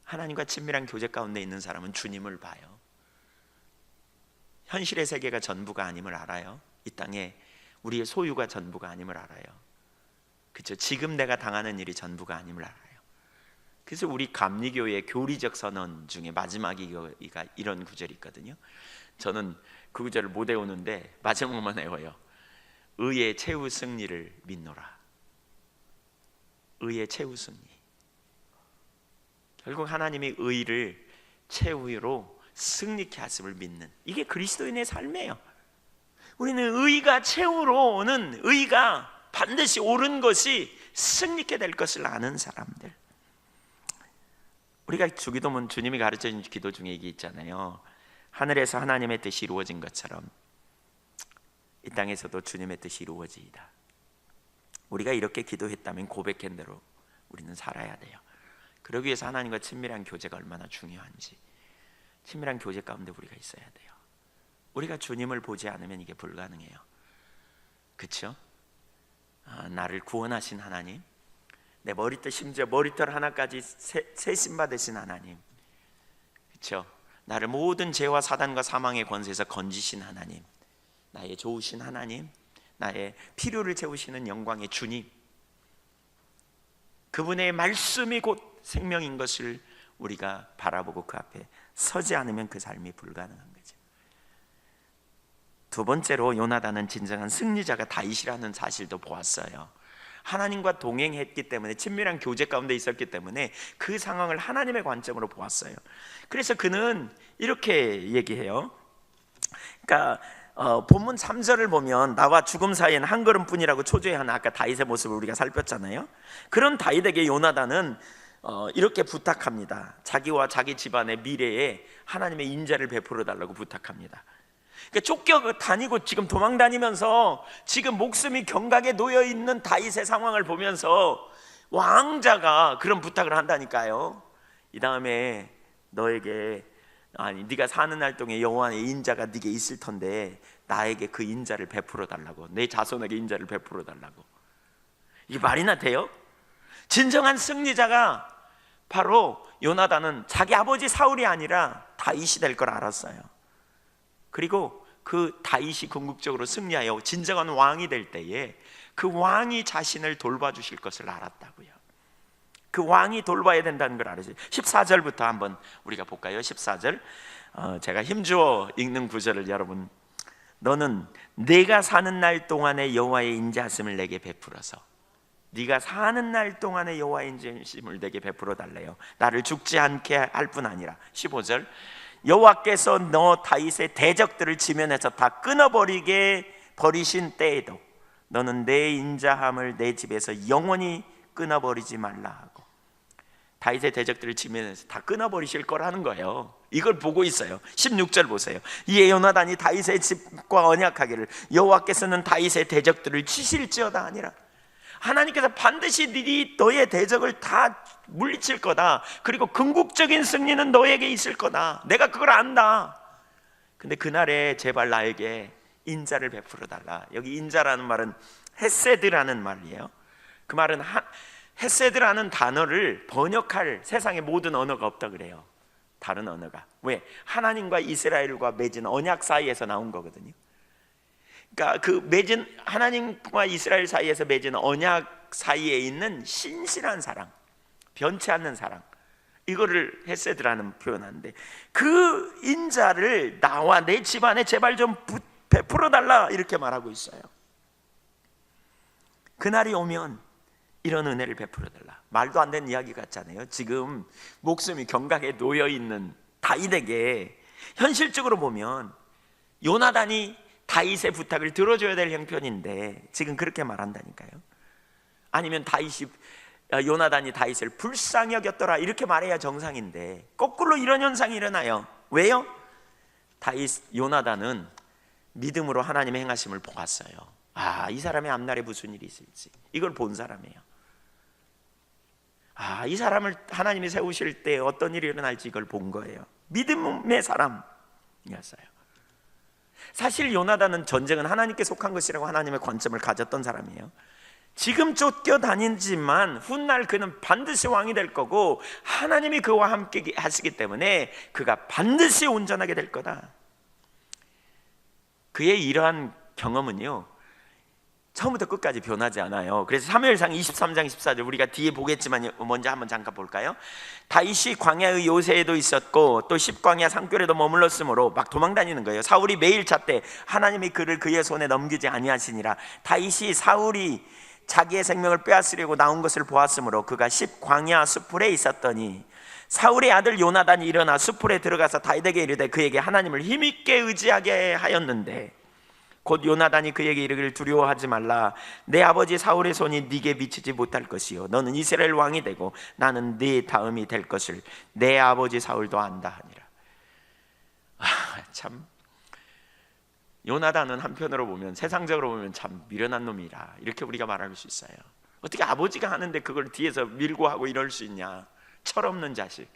S1: 하나님과 친밀한 교제 가운데 있는 사람은 주님을 봐요. 현실의 세계가 전부가 아님을 알아요. 이 땅에 우리의 소유가 전부가 아님을 알아요. 그렇죠? 지금 내가 당하는 일이 전부가 아님을 알아요. 그래서 우리 감리교의 교리적 선언 중에 마지막이가 이런 구절이 있거든요. 저는 그 구절을 못 외우는데 마지막만 외워요. 의의 최후 승리를 믿노라. 의의 최후 승리. 결국 하나님이 의를 최후로 승리케 하심을 믿는, 이게 그리스도인의 삶이에요. 우리는 의가 최후로 오는, 의가 반드시 옳은 것이 승리케 될 것을 아는 사람들. 우리가 주기도문 주님이 가르쳐준 기도 중에 이게 있잖아요. 하늘에서 하나님의 뜻이 이루어진 것처럼 이 땅에서도 주님의 뜻이 이루어지이다. 우리가 이렇게 기도했다면 고백한 대로 우리는 살아야 돼요. 그러기 위해서 하나님과 친밀한 교제가 얼마나 중요한지, 친밀한 교제 가운데 우리가 있어야 돼요. 우리가 주님을 보지 않으면 이게 불가능해요. 그렇죠? 나를 구원하신 하나님, 내 머리털, 심지어 머리털 하나까지 세심 받으신 하나님, 그렇죠? 나를 모든 죄와 사단과 사망의 권세에서 건지신 하나님, 나의 좋으신 하나님, 나의 필요를 채우시는 영광의 주님, 그분의 말씀이 곧 생명인 것을 우리가 바라보고 그 앞에 서지 않으면 그 삶이 불가능한 거죠. 두 번째로 요나단은 진정한 승리자가 다윗이라는 사실도 보았어요. 하나님과 동행했기 때문에, 친밀한 교제 가운데 있었기 때문에 그 상황을 하나님의 관점으로 보았어요. 그래서 그는 이렇게 얘기해요. 그러니까 본문 3절을 보면 나와 죽음 사이에는 한 걸음뿐이라고 초조해하는 아까 다윗의 모습을 우리가 살폈잖아요. 그런 다윗에게 요나단은 이렇게 부탁합니다. 자기와 자기 집안의 미래에 하나님의 인자를 베풀어 달라고 부탁합니다. 그러니까 쫓겨 다니고 지금 도망 다니면서 지금 목숨이 경각에 놓여 있는 다윗의 상황을 보면서 왕자가 그런 부탁을 한다니까요. 이 다음에 너에게, 네가 사는 날 동안 여호와의 인자가 네게 있을 텐데 나에게 그 인자를 베풀어 달라고, 내 자손에게 인자를 베풀어 달라고. 이게 말이나 돼요? 진정한 승리자가 바로 요나단은 자기 아버지 사울이 아니라 다윗이 될 걸 알았어요. 그리고 그 다윗이 궁극적으로 승리하여 진정한 왕이 될 때에 그 왕이 자신을 돌봐주실 것을 알았다고요. 그 왕이 돌봐야 된다는 걸 알았어요. 14절부터 한번 우리가 볼까요? 14절, 제가 힘주어 읽는 구절을 여러분, 너는 내가 사는 날 동안에 여호와의 인자하심을 내게 베풀어서, 네가 사는 날 동안에 여호와의 인자하심을 내게 베풀어 달래요. 나를 죽지 않게 할 뿐 아니라. 15절, 여호와께서 너 다윗의 대적들을 지면에서 다 버리신 때에도 너는 내 인자함을 내 집에서 영원히 끊어버리지 말라 하고, 다윗의 대적들을 지면에서 다 끊어버리실 거라는 거예요. 이걸 보고 있어요. 16절 보세요. 이에 요나단이 다윗의 집과 언약하기를 여호와께서는 다윗의 대적들을 치실지어다 하니라. 하나님께서 반드시 너의 대적을 다 물리칠 거다. 그리고 궁극적인 승리는 너에게 있을 거다. 내가 그걸 안다. 근데 그날에 제발 나에게 인자를 베풀어 달라. 여기 인자라는 말은 헤세드라는 말이에요. 그 말은 헤세드라는 단어를 번역할 세상의 모든 언어가 없다 그래요. 다른 언어가. 왜? 하나님과 이스라엘과 맺은 언약 사이에서 나온 거거든요. 그러니까 하나님과 이스라엘 사이에서 맺은 언약 사이에 있는 신실한 사랑, 변치 않는 사랑, 이거를 헤세드라는 표현하는데, 그 인자를 나와 내 집안에 제발 좀 베풀어 달라 이렇게 말하고 있어요. 그날이 오면 이런 은혜를 베풀어 달라. 말도 안 되는 이야기 같잖아요. 지금 목숨이 경각에 놓여 있는 다윗에게 현실적으로 보면 요나단이 다윗의 부탁을 들어줘야 될 형편인데 지금 그렇게 말한다니까요. 아니면 요나단이 다윗을 불쌍히 여겼더라 이렇게 말해야 정상인데 거꾸로 이런 현상이 일어나요. 왜요? 요나단은 믿음으로 하나님의 행하심을 보았어요. 이 사람의 앞날에 무슨 일이 있을지 이걸 본 사람이에요. 이 사람을 하나님이 세우실 때 어떤 일이 일어날지 이걸 본 거예요. 믿음의 사람이었어요. 사실 요나단은 전쟁은 하나님께 속한 것이라고 하나님의 관점을 가졌던 사람이에요. 지금 쫓겨다니지만 훗날 그는 반드시 왕이 될 거고 하나님이 그와 함께 하시기 때문에 그가 반드시 온전하게 될 거다. 그의 이러한 경험은요 처음부터 끝까지 변하지 않아요. 그래서 사무엘상 23장 14절 우리가 뒤에 보겠지만 먼저 한번 잠깐 볼까요? 다윗이 광야의 요새에도 있었고 또 십광야 산골에도 머물렀으므로 막 도망다니는 거예요. 사울이 매일 찾되 하나님이 그를 그의 손에 넘기지 아니하시니라. 다윗이 사울이 자기의 생명을 빼앗으려고 나온 것을 보았으므로 그가 십광야 숲풀에 있었더니 사울의 아들 요나단이 일어나 숲풀에 들어가서 다윗에게 이르되 그에게 하나님을 힘있게 의지하게 하였는데 곧 요나단이 그에게 이르기를 두려워하지 말라. 내 아버지 사울의 손이 네게 미치지 못할 것이요 너는 이스라엘 왕이 되고 나는 네 다음이 될 것을 내 아버지 사울도 안다 하니라. 참 요나단은 한편으로 보면 세상적으로 보면 참 미련한 놈이라 이렇게 우리가 말할 수 있어요. 어떻게 아버지가 하는데 그걸 뒤에서 밀고 하고 이럴 수 있냐, 철없는 자식.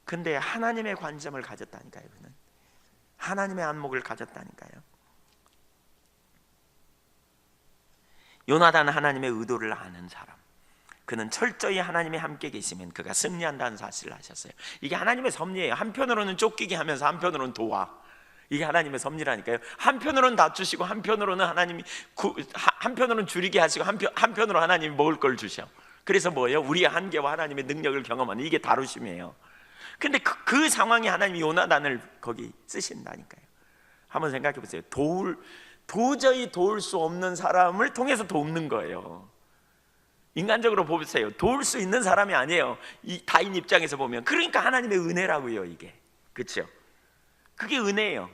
S1: 근데 하나님의 관점을 가졌다니까요. 그는 하나님의 안목을 가졌다니까요. 요나단은 하나님의 의도를 아는 사람. 그는 철저히 하나님이 함께 계시면 그가 승리한다는 사실을 아셨어요. 이게 하나님의 섭리예요. 한편으로는 쫓기게 하면서 한편으로는 도와. 이게 하나님의 섭리라니까요. 한편으로는 낮추시고 한편으로는 한편으로는 줄이게 하시고 한편으로 하나님이 먹을 걸 주셔. 그래서 뭐예요? 우리의 한계와 하나님의 능력을 경험하는 이게 다루심이에요. 근데 그 상황에 하나님이 요나단을 거기 쓰신다니까요. 한번 생각해 보세요. 도저히 도울 수 없는 사람을 통해서 돕는 거예요. 인간적으로 보세요. 도울 수 있는 사람이 아니에요. 이 다인 입장에서 보면. 그러니까 하나님의 은혜라고요, 이게. 그렇죠? 그게 은혜예요.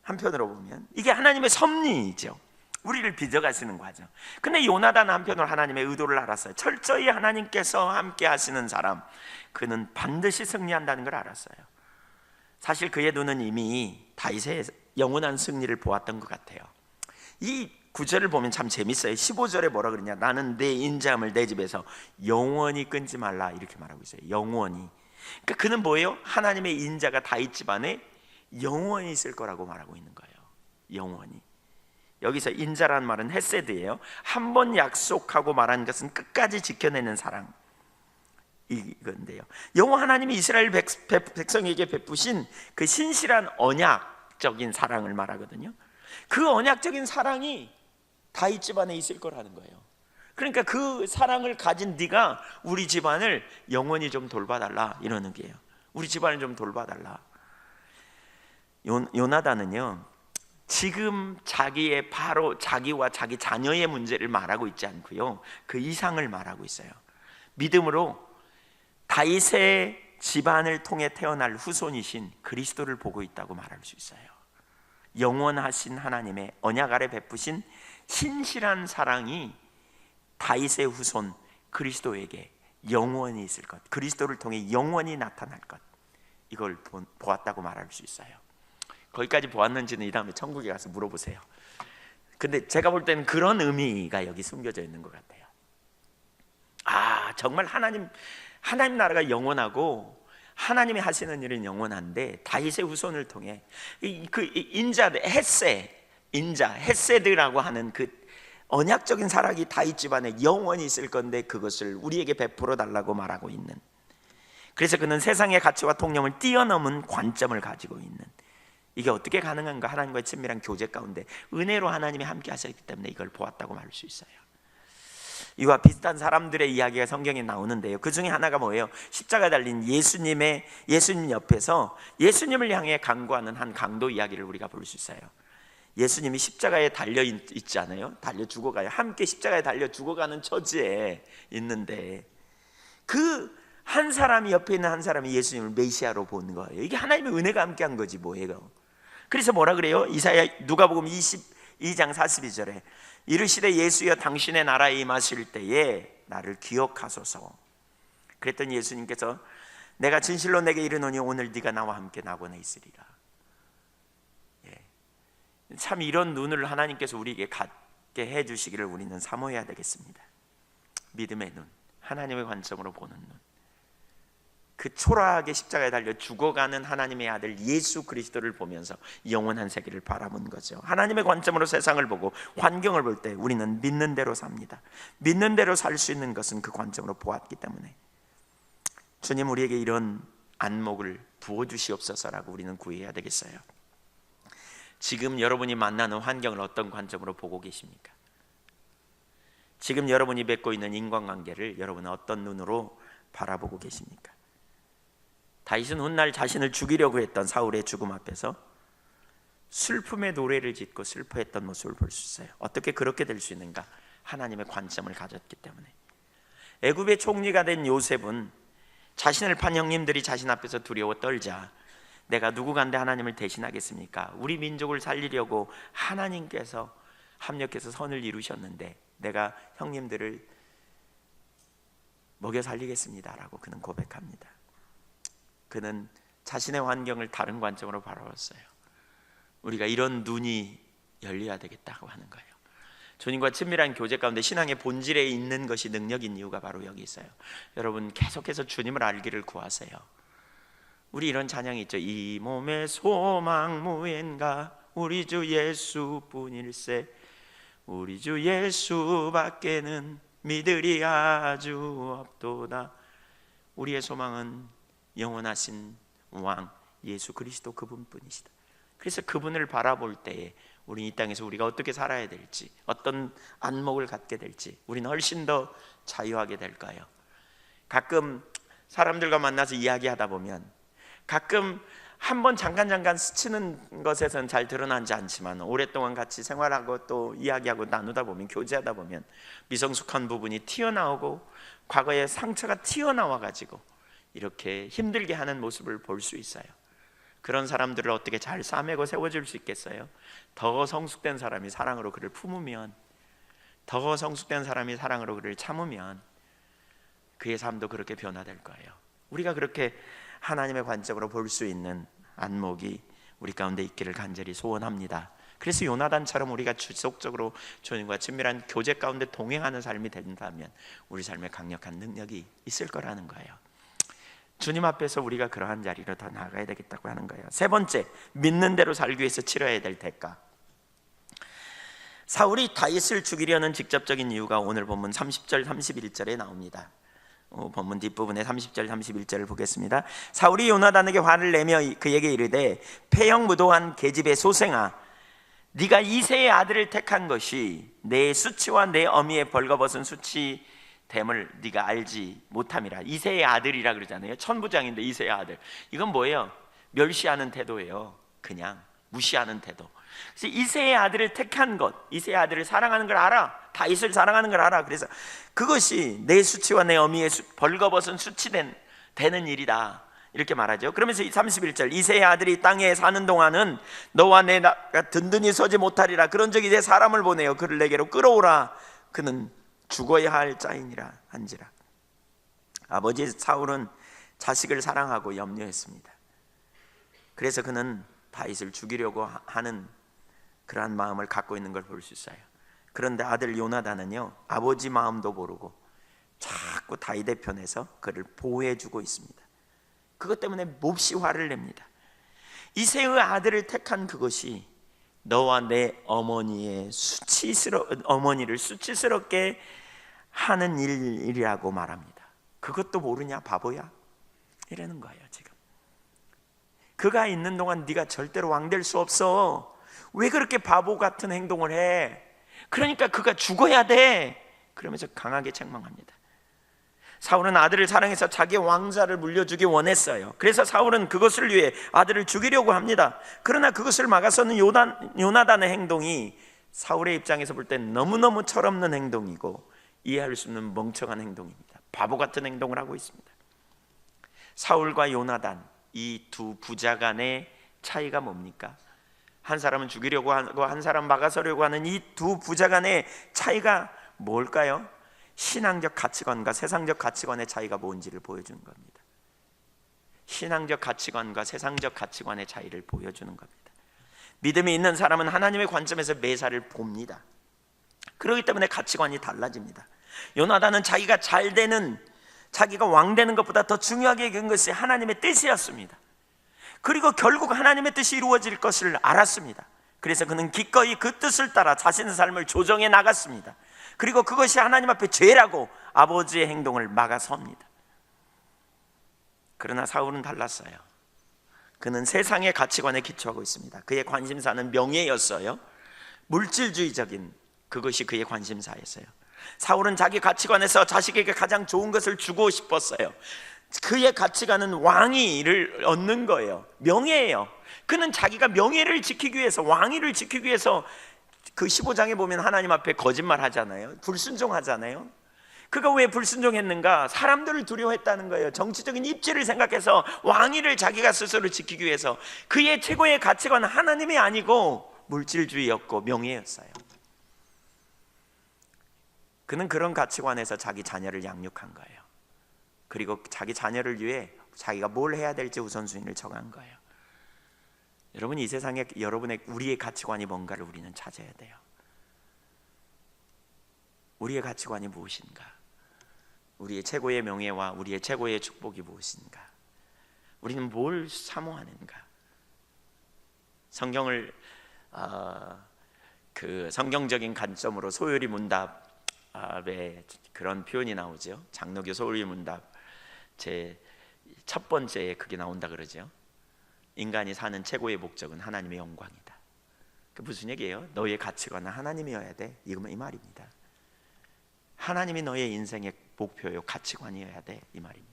S1: 한편으로 보면 이게 하나님의 섭리이죠. 우리를 빚어가시는 과정. 근데 요나단은 한편으로 하나님의 의도를 알았어요. 철저히 하나님께서 함께 하시는 사람, 그는 반드시 승리한다는 걸 알았어요. 사실 그의 눈은 이미 다윗의 영원한 승리를 보았던 것 같아요. 이 구절을 보면 참 재밌어요. 15절에 뭐라 그러냐, 나는 내 인자함을 내 집에서 영원히 끊지 말라 이렇게 말하고 있어요. 영원히. 그러니까 그는 뭐예요? 하나님의 인자가 다윗 집안에 영원히 있을 거라고 말하고 있는 거예요. 영원히. 여기서 인자라는 말은 헤세드예요. 한 번 약속하고 말한 것은 끝까지 지켜내는 사랑, 이건데요. 여호와 하나님이 이스라엘 백성에게 베푸신 그 신실한 언약적인 사랑을 말하거든요. 그 언약적인 사랑이 다윗 집안에 있을 거라는 거예요. 그러니까 그 사랑을 가진 네가 우리 집안을 영원히 좀 돌봐달라 이러는 게요. 우리 집안을 좀 돌봐달라. 요나단은요, 지금 자기와 자기 자녀의 문제를 말하고 있지 않고요, 그 이상을 말하고 있어요. 믿음으로 다윗의 집안을 통해 태어날 후손이신 그리스도를 보고 있다고 말할 수 있어요. 영원하신 하나님의 언약 아래 베푸신 신실한 사랑이 다윗의 후손 그리스도에게 영원히 있을 것, 그리스도를 통해 영원히 나타날 것, 이걸 보았다고 말할 수 있어요. 거기까지 보았는지는 이 다음에 천국에 가서 물어보세요. 근데 제가 볼 때는 그런 의미가 여기 숨겨져 있는 것 같아요. 정말 하나님 나라가 영원하고 하나님이 하시는 일은 영원한데 다윗의 후손을 통해 그 인자들, 헷세드라고 하는 그 언약적인 사랑이 다윗 집안에 영원히 있을 건데 그것을 우리에게 베풀어 달라고 말하고 있는, 그래서 그는 세상의 가치와 통념을 뛰어넘은 관점을 가지고 있는, 이게 어떻게 가능한가? 하나님과의 친밀한 교제 가운데 은혜로 하나님이 함께 하셨기 때문에 이걸 보았다고 말할 수 있어요. 이와 비슷한 사람들의 이야기가 성경에 나오는데요, 그 중에 하나가 뭐예요? 십자가에 달린 예수님 옆에서 예수님을 향해 간구하는 한 강도 이야기를 우리가 볼 수 있어요. 예수님이 십자가에 달려 있잖아요. 달려 죽어가요. 함께 십자가에 달려 죽어가는 처지에 있는데 그 한 사람이, 옆에 있는 한 사람이 예수님을 메시아로 보는 거예요. 이게 하나님의 은혜가 함께한 거지 뭐예요. 그래서 뭐라 그래요? 누가복음 22장 42절에 이르시되 예수여 당신의 나라에 임하실 때에 나를 기억하소서. 그랬더니 예수님께서 내가 진실로 내게 이르노니 오늘 네가 나와 함께 낙원에 있으리라. 참 이런 눈을 하나님께서 우리에게 갖게 해주시기를 우리는 사모해야 되겠습니다. 믿음의 눈, 하나님의 관점으로 보는 눈, 그 초라하게 십자가에 달려 죽어가는 하나님의 아들 예수 그리스도를 보면서 영원한 세계를 바라본 거죠. 하나님의 관점으로 세상을 보고 환경을 볼 때 우리는 믿는 대로 삽니다. 믿는 대로 살 수 있는 것은 그 관점으로 보았기 때문에 주님 우리에게 이런 안목을 부어주시옵소서라고 우리는 구해야 되겠어요. 지금 여러분이 만나는 환경을 어떤 관점으로 보고 계십니까? 지금 여러분이 맺고 있는 인간관계를 여러분은 어떤 눈으로 바라보고 계십니까? 다윗은 훗날 자신을 죽이려고 했던 사울의 죽음 앞에서 슬픔의 노래를 짓고 슬퍼했던 모습을 볼 수 있어요. 어떻게 그렇게 될 수 있는가? 하나님의 관점을 가졌기 때문에. 애굽의 총리가 된 요셉은 자신을 판 형님들이 자신 앞에서 두려워 떨자 내가 누구간데 하나님을 대신하겠습니까? 우리 민족을 살리려고 하나님께서 합력해서 선을 이루셨는데 내가 형님들을 먹여 살리겠습니다 라고 그는 고백합니다. 그는 자신의 환경을 다른 관점으로 바라봤어요. 우리가 이런 눈이 열려야 되겠다고 하는 거예요. 주님과 친밀한 교제 가운데 신앙의 본질에 있는 것이 능력인 이유가 바로 여기 있어요. 여러분 계속해서 주님을 알기를 구하세요. 우리 이런 찬양이 있죠. 이 몸의 소망 무엔가 우리 주 예수뿐일세 우리 주 예수밖에는 믿으리 아주 없도다. 우리의 소망은 영원하신 왕 예수 그리스도 그분뿐이시다. 그래서 그분을 바라볼 때에 우리 이 땅에서 우리가 어떻게 살아야 될지, 어떤 안목을 갖게 될지 우리는 훨씬 더 자유하게 될까요? 가끔 사람들과 만나서 이야기하다 보면 가끔 한번 잠깐 스치는 것에서는 잘 드러나지 않지만 오랫동안 같이 생활하고 또 이야기하고 나누다 보면, 교제하다 보면 미성숙한 부분이 튀어나오고 과거의 상처가 튀어나와 가지고 이렇게 힘들게 하는 모습을 볼 수 있어요. 그런 사람들을 어떻게 잘 싸매고 세워줄 수 있겠어요? 더 성숙된 사람이 사랑으로 그를 품으면, 더 성숙된 사람이 사랑으로 그를 참으면 그의 삶도 그렇게 변화될 거예요. 우리가 그렇게 하나님의 관점으로 볼 수 있는 안목이 우리 가운데 있기를 간절히 소원합니다. 그래서 요나단처럼 우리가 지속적으로 주님과 친밀한 교제 가운데 동행하는 삶이 된다면 우리 삶에 강력한 능력이 있을 거라는 거예요. 주님 앞에서 우리가 그러한 자리로 더 나아가야 되겠다고 하는 거예요. 세 번째, 믿는 대로 살기 위해서 치러야 될 대가. 사울이 다윗을 죽이려는 직접적인 이유가 오늘 본문 30절 31절에 나옵니다. 본문 뒷부분에 30절 31절을 보겠습니다. 사울이 요나단에게 화를 내며 그에게 이르되 폐영무도한 계집의 소생아, 네가 이새의 아들을 택한 것이 내 수치와 내 어미의 벌거벗은 수치됨을 네가 알지 못함이라. 이새의 아들이라 그러잖아요. 천부장인데 이새의 아들. 이건 뭐예요? 멸시하는 태도예요. 그냥 무시하는 태도. 그래서 이새의 아들을 택한 것, 이새의 아들을 사랑하는 걸 알아. 다윗을 사랑하는 걸 알아. 그래서 그것이 내 수치와 내 어미의 벌거벗은 수치되는 일이다. 이렇게 말하죠. 그러면서 31절 이새의 아들이 땅에 사는 동안은 너와 내가 든든히 서지 못하리라. 그런즉 이제 사람을 보내어 그를 내게로 끌어오라. 그는 죽어야 할 자이니라 한지라. 아버지 사울은 자식을 사랑하고 염려했습니다. 그래서 그는 다윗을 죽이려고 하는 그러한 마음을 갖고 있는 걸 볼 수 있어요. 그런데 아들 요나단은요, 아버지 마음도 모르고 자꾸 다윗의 편에서 그를 보호해주고 있습니다. 그것 때문에 몹시 화를 냅니다. 이새의 아들을 택한 그것이 너와 내 어머니를 수치스럽게 하는 일이라고 말합니다. 그것도 모르냐 바보야? 이러는 거예요. 지금 그가 있는 동안 네가 절대로 왕 될 수 없어. 왜 그렇게 바보 같은 행동을 해? 그러니까 그가 죽어야 돼. 그러면서 강하게 책망합니다. 사울은 아들을 사랑해서 자기의 왕좌를 물려주기 원했어요. 그래서 사울은 그것을 위해 아들을 죽이려고 합니다. 그러나 그것을 막아서는 요나단의 행동이 사울의 입장에서 볼 땐 너무너무 철없는 행동이고 이해할 수 없는 멍청한 행동입니다. 바보 같은 행동을 하고 있습니다. 사울과 요나단, 이 두 부자 간의 차이가 뭡니까? 한 사람은 죽이려고 하고 한 사람은 막아서려고 하는 이 두 부자 간의 차이가 뭘까요? 신앙적 가치관과 세상적 가치관의 차이가 뭔지를 보여주는 겁니다. 신앙적 가치관과 세상적 가치관의 차이를 보여주는 겁니다. 믿음이 있는 사람은 하나님의 관점에서 매사를 봅니다. 그렇기 때문에 가치관이 달라집니다. 요나단은 자기가 자기가 왕 되는 것보다 더 중요하게 여긴 것이 하나님의 뜻이었습니다. 그리고 결국 하나님의 뜻이 이루어질 것을 알았습니다. 그래서 그는 기꺼이 그 뜻을 따라 자신의 삶을 조정해 나갔습니다. 그리고 그것이 하나님 앞에 죄라고 아버지의 행동을 막아섭니다. 그러나 사울은 달랐어요. 그는 세상의 가치관에 기초하고 있습니다. 그의 관심사는 명예였어요. 물질주의적인 그것이 그의 관심사였어요. 사울은 자기 가치관에서 자식에게 가장 좋은 것을 주고 싶었어요. 그의 가치관은 왕위를 얻는 거예요. 명예예요. 그는 자기가 명예를 지키기 위해서, 왕위를 지키기 위해서 그 15장에 보면 하나님 앞에 거짓말 하잖아요. 불순종하잖아요. 그가 왜 불순종했는가? 사람들을 두려워했다는 거예요. 정치적인 입지를 생각해서 왕위를 자기가 스스로 지키기 위해서. 그의 최고의 가치관은 하나님이 아니고 물질주의였고 명예였어요. 그는 그런 가치관에서 자기 자녀를 양육한 거예요. 그리고 자기 자녀를 위해 자기가 뭘 해야 될지 우선순위를 정한 거예요. 여러분, 이 세상에 우리의 가치관이 뭔가를 우리는 찾아야 돼요. 우리의 가치관이 무엇인가? 우리의 최고의 명예와 우리의 최고의 축복이 무엇인가? 우리는 뭘 사모하는가? 성경을 그 성경적인 관점으로 소요리 문답에 그런 표현이 나오죠. 장로교 소요리 문답 제 첫 번째에 그게 나온다 그러죠. 인간이 사는 최고의 목적은 하나님의 영광이다. 그 무슨 얘기예요? 너의 가치관은 하나님이어야 돼. 이 말입니다. 하나님이 너의 인생의 목표요, 가치관이어야 돼. 이 말입니다.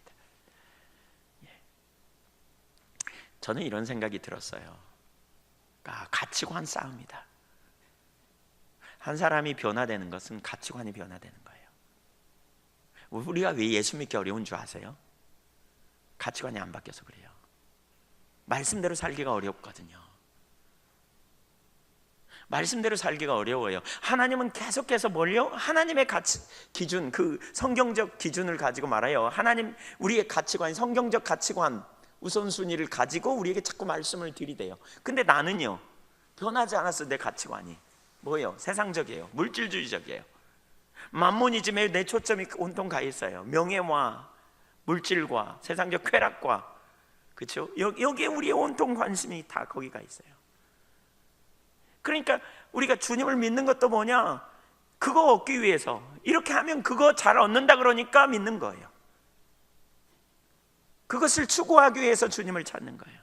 S1: 저는 이런 생각이 들었어요. 가치관 싸움이다. 한 사람이 변화되는 것은 가치관이 변화되는 거예요. 우리가 왜 예수 믿기 어려운 줄 아세요? 가치관이 안 바뀌어서 그래요. 말씀대로 살기가 어렵거든요. 말씀대로 살기가 어려워요. 하나님은 계속해서 뭘요? 하나님의 가치 기준, 그 성경적 기준을 가지고 말아요. 하나님, 우리의 가치관, 성경적 가치관 우선순위를 가지고 우리에게 자꾸 말씀을 들이대요. 근데 나는요, 변하지 않았어. 내 가치관이 뭐예요? 세상적이에요. 물질주의적이에요. 만모니즘에 내 초점이 온통 가 있어요. 명예와 물질과 세상적 쾌락과, 그렇죠? 여기에 우리의 온통 관심이 다 거기가 있어요. 그러니까 우리가 주님을 믿는 것도 뭐냐? 그거 얻기 위해서, 이렇게 하면 그거 잘 얻는다 그러니까 믿는 거예요. 그것을 추구하기 위해서 주님을 찾는 거예요.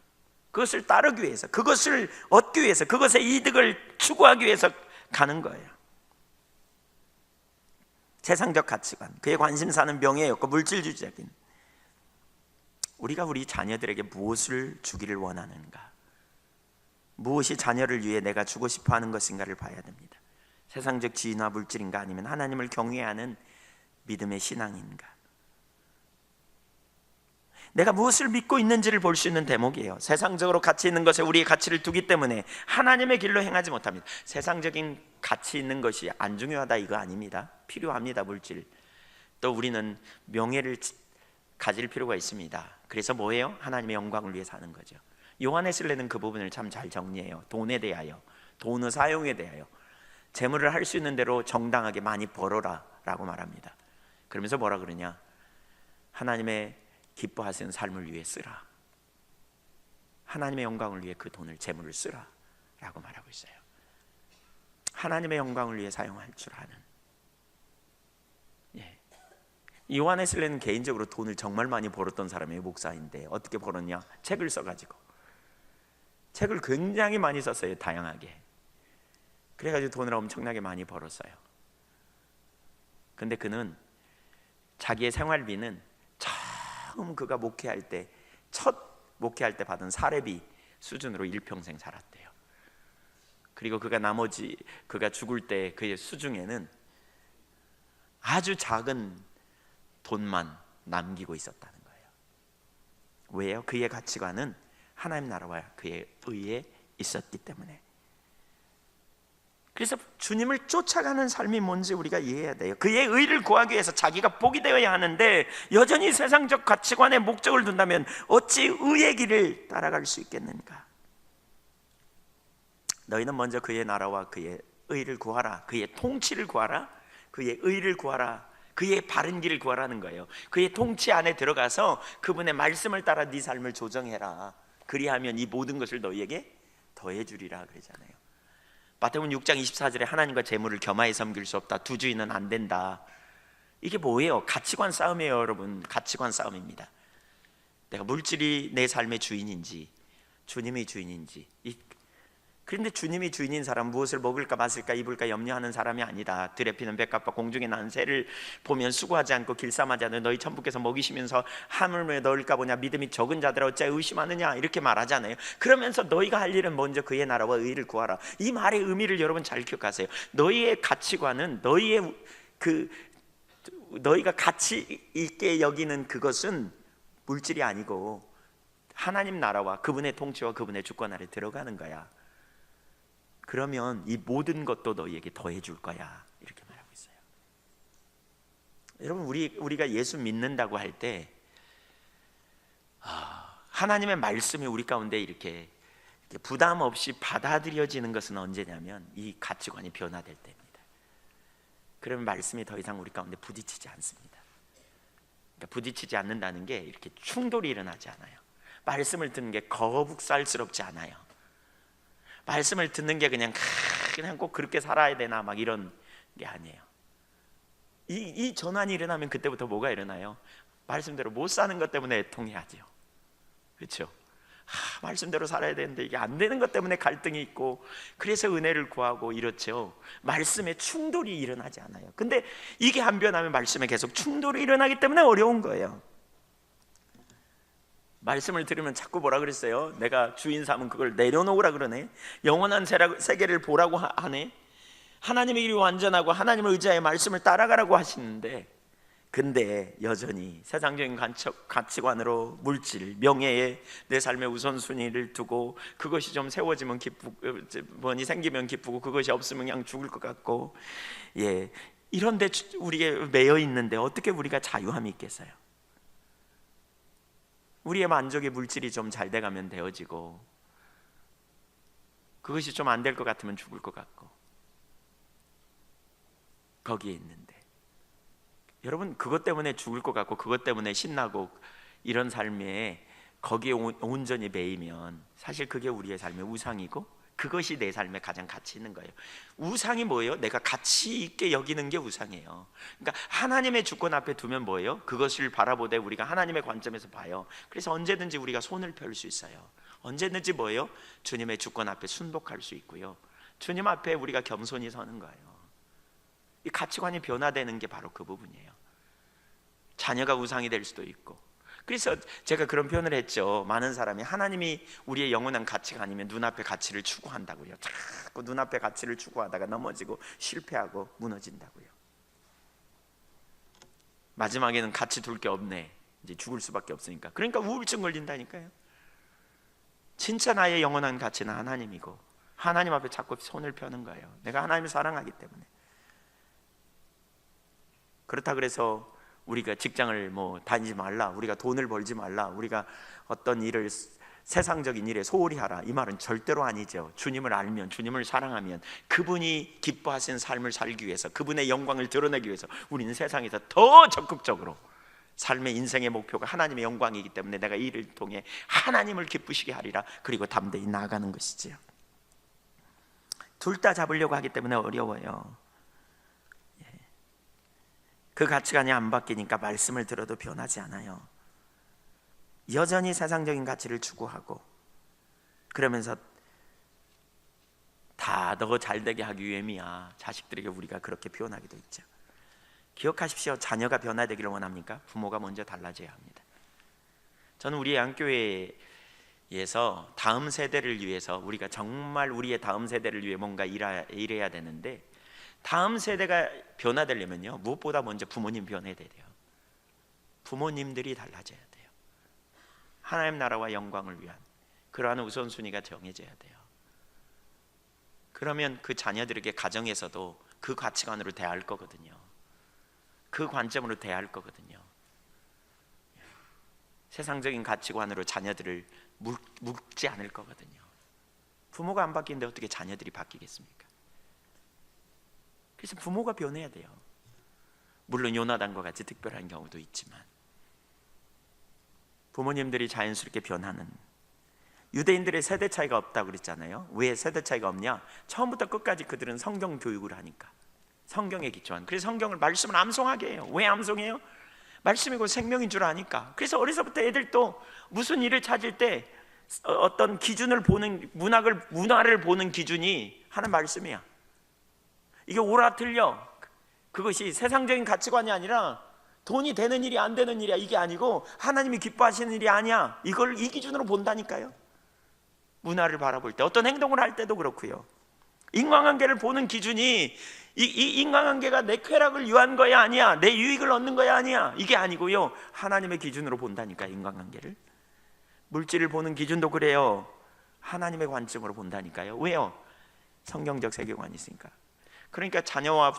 S1: 그것을 따르기 위해서, 그것을 얻기 위해서, 그것의 이득을 추구하기 위해서 가는 거예요. 세상적 가치관, 그의 관심사는 명예였고 물질주의적인. 우리가 우리 자녀들에게 무엇을 주기를 원하는가? 무엇이 자녀를 위해 내가 주고 싶어 하는 것인가를 봐야 됩니다. 세상적 지위나 물질인가, 아니면 하나님을 경외하는 믿음의 신앙인가? 내가 무엇을 믿고 있는지를 볼 수 있는 대목이에요. 세상적으로 가치 있는 것에 우리의 가치를 두기 때문에 하나님의 길로 행하지 못합니다. 세상적인 가치 있는 것이 안 중요하다 이거 아닙니다. 필요합니다. 물질. 또 우리는 명예를 가질 필요가 있습니다. 그래서 뭐예요? 하나님의 영광을 위해 사는 거죠. 요한에슬레는 그 부분을 참 잘 정리해요. 돈에 대하여, 돈의 사용에 대하여 재물을 할 수 있는 대로 정당하게 많이 벌어라 라고 말합니다. 그러면서 뭐라 그러냐? 하나님의 기뻐하시는 삶을 위해 쓰라. 하나님의 영광을 위해 그 돈을, 재물을 쓰라 라고 말하고 있어요. 하나님의 영광을 위해 사용할 줄 아는. 요한에슬레는 개인적으로 돈을 정말 많이 벌었던 사람이에요. 목사인데 어떻게 벌었냐? 책을 써가지고 책을 굉장히 많이 썼어요. 다양하게. 그래가지고 돈을 엄청나게 많이 벌었어요. 근데 그는 자기의 생활비는 처음 그가 목회할 때, 첫 목회할 때 받은 사례비 수준으로 일평생 살았대요. 그리고 그가 죽을 때 그의 수중에는 아주 작은 돈만 남기고 있었다는 거예요. 왜요? 그의 가치관은 하나님 나라와 그의 의에 있었기 때문에. 그래서 주님을 쫓아가는 삶이 뭔지 우리가 이해해야 돼요. 그의 의를 구하기 위해서 자기가 복이 되어야 하는데 여전히 세상적 가치관에 목적을 둔다면 어찌 의의 길을 따라갈 수 있겠는가? 너희는 먼저 그의 나라와 그의 의를 구하라. 그의 통치를 구하라. 그의 의를 구하라. 그의 바른 길을 구하라는 거예요. 그의 통치 안에 들어가서 그분의 말씀을 따라 네 삶을 조정해라. 그리하면 이 모든 것을 너희에게 더해주리라 그러잖아요. 마태복음 6장 24절에 하나님과 재물을 겸하여 섬길 수 없다. 두 주인은 안 된다. 이게 뭐예요? 가치관 싸움이에요, 여러분. 가치관 싸움입니다. 내가 물질이 내 삶의 주인인지 주님이 주인인지. 그런데 주님이 주인인 사람, 무엇을 먹을까 마실까 입을까 염려하는 사람이 아니다. 들에 피는 백합과 공중에 나는 새를 보면 수고하지 않고 길쌈하지 않는 너희 천부께서 먹이시면서 하물며 넣을까 보냐. 믿음이 적은 자들아 어찌 의심하느냐, 이렇게 말하잖아요. 그러면서 너희가 할 일은 먼저 그의 나라와 의를 구하라. 이 말의 의미를 여러분 잘 기억하세요. 너희의 가치관은 너희가 가치 있게 여기는 그것은 물질이 아니고 하나님 나라와 그분의 통치와 그분의 주권 아래 들어가는 거야. 그러면 이 모든 것도 너희에게 더해 줄 거야. 이렇게 말하고 있어요. 여러분, 우리가 예수 믿는다고 할 때 하나님의 말씀이 우리 가운데 이렇게 부담 없이 받아들여지는 것은 언제냐면 이 가치관이 변화될 때입니다. 그러면 말씀이 더 이상 우리 가운데 부딪히지 않습니다. 그러니까 부딪히지 않는다는 게 이렇게 충돌이 일어나지 않아요. 말씀을 듣는 게 거북살스럽지 않아요. 말씀을 듣는 게 그냥 꼭 그렇게 살아야 되나 막 이런 게 아니에요. 이 전환이 일어나면 그때부터 뭐가 일어나요? 말씀대로 못 사는 것 때문에 애통해하죠. 그렇죠? 말씀대로 살아야 되는데 이게 안 되는 것 때문에 갈등이 있고, 그래서 은혜를 구하고 이렇죠. 말씀에 충돌이 일어나지 않아요. 근데 이게 한 변하면 말씀에 계속 충돌이 일어나기 때문에 어려운 거예요. 말씀을 들으면 자꾸 뭐라 그랬어요? 내가 주인 삼은 그걸 내려놓으라 그러네. 영원한 세계를 보라고 하네. 하나님의 길이 완전하고 하나님을 의지하여 말씀을 따라가라고 하시는데, 근데 여전히 세상적인 가치관으로 물질, 명예에 내 삶의 우선순위를 두고 그것이 좀 세워지면 기쁘고 생기면 기쁘고 그것이 없으면 그냥 죽을 것 같고, 이런데 우리가 매여 있는데 어떻게 우리가 자유함이 있겠어요? 우리의 만족의 물질이 좀 잘 돼가면 되어지고, 그것이 좀 안 될 것 같으면 죽을 것 같고, 거기에 있는데 여러분, 그것 때문에 죽을 것 같고 그것 때문에 신나고 이런 삶에 거기에 온전히 매이면 사실 그게 우리의 삶의 우상이고 그것이 내 삶에 가장 가치 있는 거예요. 우상이 뭐예요? 내가 가치 있게 여기는 게 우상이에요. 그러니까 하나님의 주권 앞에 두면 뭐예요? 그것을 바라보되 우리가 하나님의 관점에서 봐요. 그래서 언제든지 우리가 손을 펼 수 있어요. 언제든지 뭐예요? 주님의 주권 앞에 순복할 수 있고요. 주님 앞에 우리가 겸손히 서는 거예요. 이 가치관이 변화되는 게 바로 그 부분이에요. 자녀가 우상이 될 수도 있고. 그래서 제가 그런 표현을 했죠. 많은 사람이 하나님이 우리의 영원한 가치가 아니면 눈앞의 가치를 추구한다고요. 자꾸 눈앞의 가치를 추구하다가 넘어지고 실패하고 무너진다고요. 마지막에는 가치 둘 게 없네, 이제 죽을 수밖에 없으니까. 그러니까 우울증 걸린다니까요. 진짜 나의 영원한 가치는 하나님이고 하나님 앞에 자꾸 손을 펴는 거예요. 내가 하나님을 사랑하기 때문에. 그렇다 그래서 우리가 직장을 뭐 다니지 말라, 우리가 돈을 벌지 말라, 우리가 어떤 일을 세상적인 일에 소홀히 하라, 이 말은 절대로 아니죠. 주님을 알면, 주님을 사랑하면 그분이 기뻐하시는 삶을 살기 위해서, 그분의 영광을 드러내기 위해서 우리는 세상에서 더 적극적으로 삶의 인생의 목표가 하나님의 영광이기 때문에 내가 이 일을 통해 하나님을 기쁘시게 하리라, 그리고 담대히 나아가는 것이지요. 둘 다 잡으려고 하기 때문에 어려워요. 그 가치관이 안 바뀌니까 말씀을 들어도 변하지 않아요. 여전히 세상적인 가치를 추구하고, 그러면서 다 너 잘되게 하기 위함이야, 자식들에게 우리가 그렇게 표현하기도 있죠. 기억하십시오. 자녀가 변화되기를 원합니까? 부모가 먼저 달라져야 합니다. 저는 우리 양교회에서 다음 세대를 위해서, 우리가 정말 우리의 다음 세대를 위해 뭔가 일해야 되는데, 다음 세대가 변화되려면요, 무엇보다 먼저 부모님 변해야 돼요. 부모님들이 달라져야 돼요. 하나님 나라와 영광을 위한 그러한 우선순위가 정해져야 돼요. 그러면 그 자녀들에게 가정에서도 그 가치관으로 대할 거거든요. 그 관점으로 대할 거거든요. 세상적인 가치관으로 자녀들을 묶지 않을 거거든요. 부모가 안 바뀌는데 어떻게 자녀들이 바뀌겠습니까? 그래서 부모가 변해야 돼요. 물론 요나단과 같이 특별한 경우도 있지만, 부모님들이 자연스럽게 변하는, 유대인들의 세대 차이가 없다고 그랬잖아요. 왜 세대 차이가 없냐? 처음부터 끝까지 그들은 성경 교육을 하니까, 성경에 기초한. 그래서 성경을, 말씀을 암송하게 해요. 왜 암송해요? 말씀이고 생명인 줄 아니까. 그래서 어려서부터 애들도 무슨 일을 찾을 때 어떤 기준을 보는, 문화를 보는 기준이 하는 말씀이야. 이게 옳아 틀려, 그것이 세상적인 가치관이 아니라 돈이 되는 일이 안 되는 일이야, 이게 아니고 하나님이 기뻐하시는 일이 아니야, 이걸 이 기준으로 본다니까요. 문화를 바라볼 때, 어떤 행동을 할 때도 그렇고요. 인간관계를 보는 기준이 이 인간관계가 내 쾌락을 위한 거야 아니야, 내 유익을 얻는 거야 아니야, 이게 아니고요, 하나님의 기준으로 본다니까. 인간관계를, 물질을 보는 기준도 그래요. 하나님의 관점으로 본다니까요. 왜요? 성경적 세계관이 있으니까. 그러니까 자녀와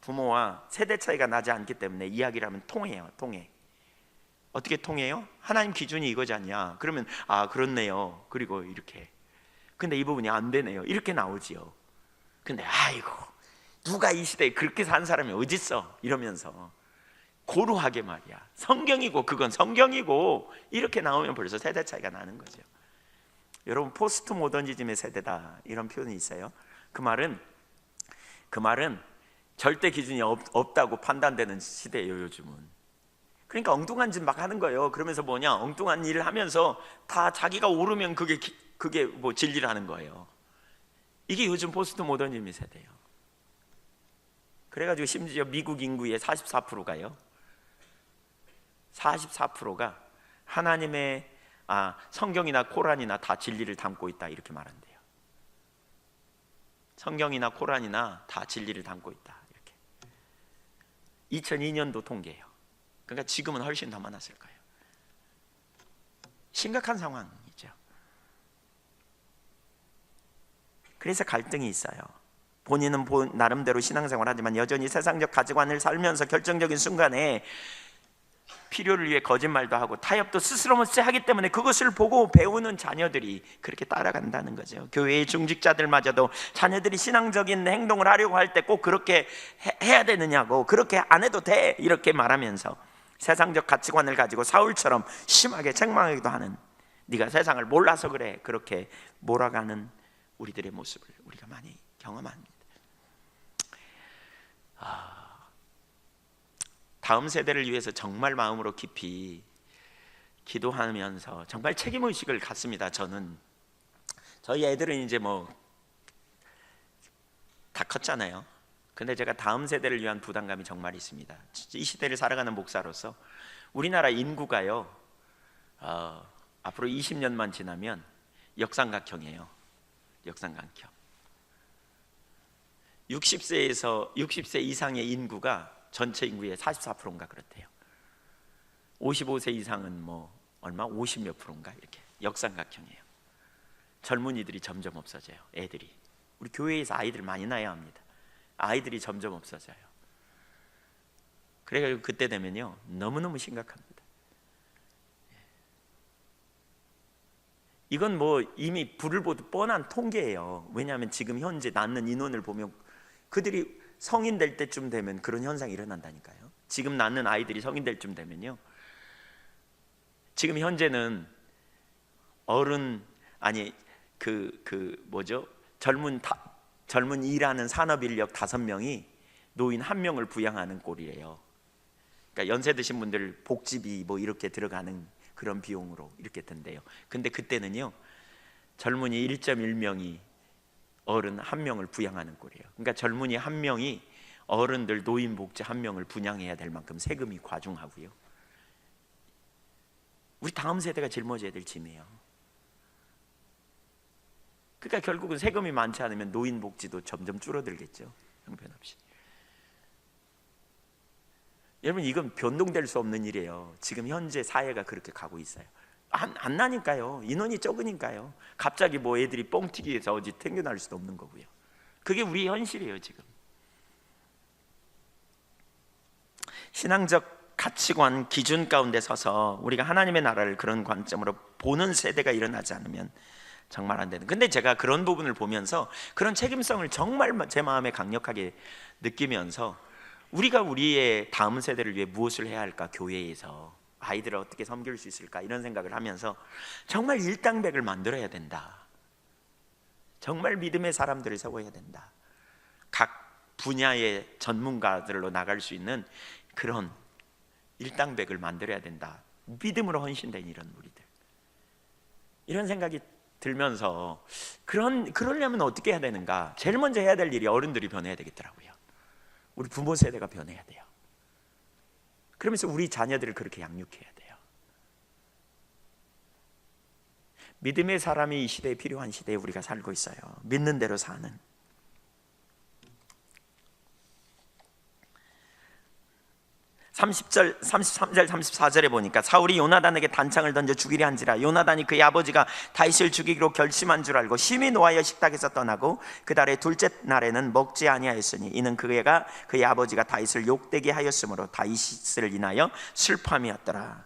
S1: 부모와 세대 차이가 나지 않기 때문에 이야기를 하면 통해요. 통해. 어떻게 통해요? 하나님 기준이 이거지 않냐? 그러면 아 그렇네요, 그리고 이렇게. 근데 이 부분이 안 되네요, 이렇게 나오지요. 근데 아이고, 누가 이 시대에 그렇게 산 사람이 어딨어, 이러면서 고루하게 말이야, 성경이고 그건 성경이고, 이렇게 나오면 벌써 세대 차이가 나는 거죠. 여러분, 포스트 모더니즘의 세대다, 이런 표현이 있어요. 그 말은 절대 기준이 없다고 판단되는 시대예요, 요즘은. 그러니까 엉뚱한 짓 막 하는 거예요. 그러면서 뭐냐, 엉뚱한 일을 하면서 다 자기가 옳으면 그게 뭐 진리라는 거예요. 이게 요즘 포스트 모더니즘 세대예요. 그래가지고 심지어 미국 인구의 44%가요, 44%가 하나님의 성경이나 코란이나 다 진리를 담고 있다, 이렇게 말한대요. 성경이나 코란이나 다 진리를 담고 있다, 이렇게. 2002년도 통계예요. 그러니까 지금은 훨씬 더 많았을 거예요. 심각한 상황이죠. 그래서 갈등이 있어요. 본인은 나름대로 신앙생활을 하지만 여전히 세상적 가치관을 살면서 결정적인 순간에 필요를 위해 거짓말도 하고 타협도 스스럼없이 하기 때문에 그것을 보고 배우는 자녀들이 그렇게 따라간다는 거죠. 교회의 중직자들마저도 자녀들이 신앙적인 행동을 하려고 할 때 꼭 그렇게 해야 되느냐고, 그렇게 안 해도 돼, 이렇게 말하면서 세상적 가치관을 가지고 사울처럼 심하게 책망하기도 하는, 네가 세상을 몰라서 그래, 그렇게 몰아가는 우리들의 모습을 우리가 많이 경험합니다. 다음 세대를 위해서 정말 마음으로 깊이 기도하면서 정말 책임의식을 갖습니다. 저는 저희 애들은 이제 뭐 다 컸잖아요. 근데 제가 다음 세대를 위한 부담감이 정말 있습니다. 이 시대를 살아가는 목사로서 우리나라 인구가요, 앞으로 20년만 지나면 역삼각형이에요. 역삼각형. 60세 이상의 인구가 전체 인구의 44%인가 그렇대요. 55세 이상은 뭐 얼마 50 몇 프로인가 이렇게 역삼각형이에요. 젊은이들이 점점 없어져요. 애들이. 우리 교회에서 아이들 많이 낳아야 합니다. 아이들이 점점 없어져요. 그래가지고 그때 되면요 너무너무 심각합니다. 이건 뭐 이미 불을 보듯 뻔한 통계예요. 왜냐하면 지금 현재 낳는 인원을 보면 그들이 성인 될 때쯤 되면 그런 현상이 일어난다니까요. 지금 낳는 아이들이 성인 될 쯤 되면요, 지금 현재는 어른 아니 젊은 일하는 산업 인력 5명이 노인 1명을 부양하는 꼴이에요. 그러니까 연세 드신 분들 복지비 뭐 이렇게 들어가는 그런 비용으로 이렇게 든대요. 근데 그때는요 젊은이 1.1명이 어른 1명을 부양하는 꼴이에요. 그러니까 젊은이 1명이 어른들 노인 복지 1명을 분양해야 될 만큼 세금이 과중하고요. 우리 다음 세대가 짊어져야 될 짐이에요. 그러니까 결국은 세금이 많지 않으면 노인 복지도 점점 줄어들겠죠. 형편없이. 여러분 이건 변동될 수 없는 일이에요. 지금 현재 사회가 그렇게 가고 있어요. 안 나니까요. 인원이 적으니까요. 갑자기 뭐 애들이 뻥튀기해서 어디 탱겨날 수도 없는 거고요. 그게 우리 현실이에요 지금. 신앙적 가치관 기준 가운데 서서 우리가 하나님의 나라를 그런 관점으로 보는 세대가 일어나지 않으면 정말 안 되는. 근데 제가 그런 부분을 보면서 그런 책임성을 정말 제 마음에 강력하게 느끼면서 우리가 우리의 다음 세대를 위해 무엇을 해야 할까, 교회에서 아이들을 어떻게 섬길 수 있을까 이런 생각을 하면서 정말 일당백을 만들어야 된다. 정말 믿음의 사람들을 세워야 된다. 각 분야의 전문가들로 나갈 수 있는 그런 일당백을 만들어야 된다. 믿음으로 헌신된 이런 우리들, 이런 생각이 들면서 그러려면 어떻게 해야 되는가? 제일 먼저 해야 될 일이 어른들이 변해야 되겠더라고요. 우리 부모 세대가 변해야 돼요. 그러면서 우리 자녀들을 그렇게 양육해야 돼요. 믿음의 사람이 이 시대에 필요한 시대에 우리가 살고 있어요. 믿는 대로 사는. 30절, 33절, 34절에 보니까 사울이 요나단에게 단창을 던져 죽이려 한지라 요나단이 그의 아버지가 다윗을 죽이기로 결심한 줄 알고 심히 노하여 식탁에서 떠나고 그 달의 둘째 날에는 먹지 아니하였으니 이는 그의 아버지가 다윗을 욕되게 하였으므로 다윗을 인하여 슬픔이었더라.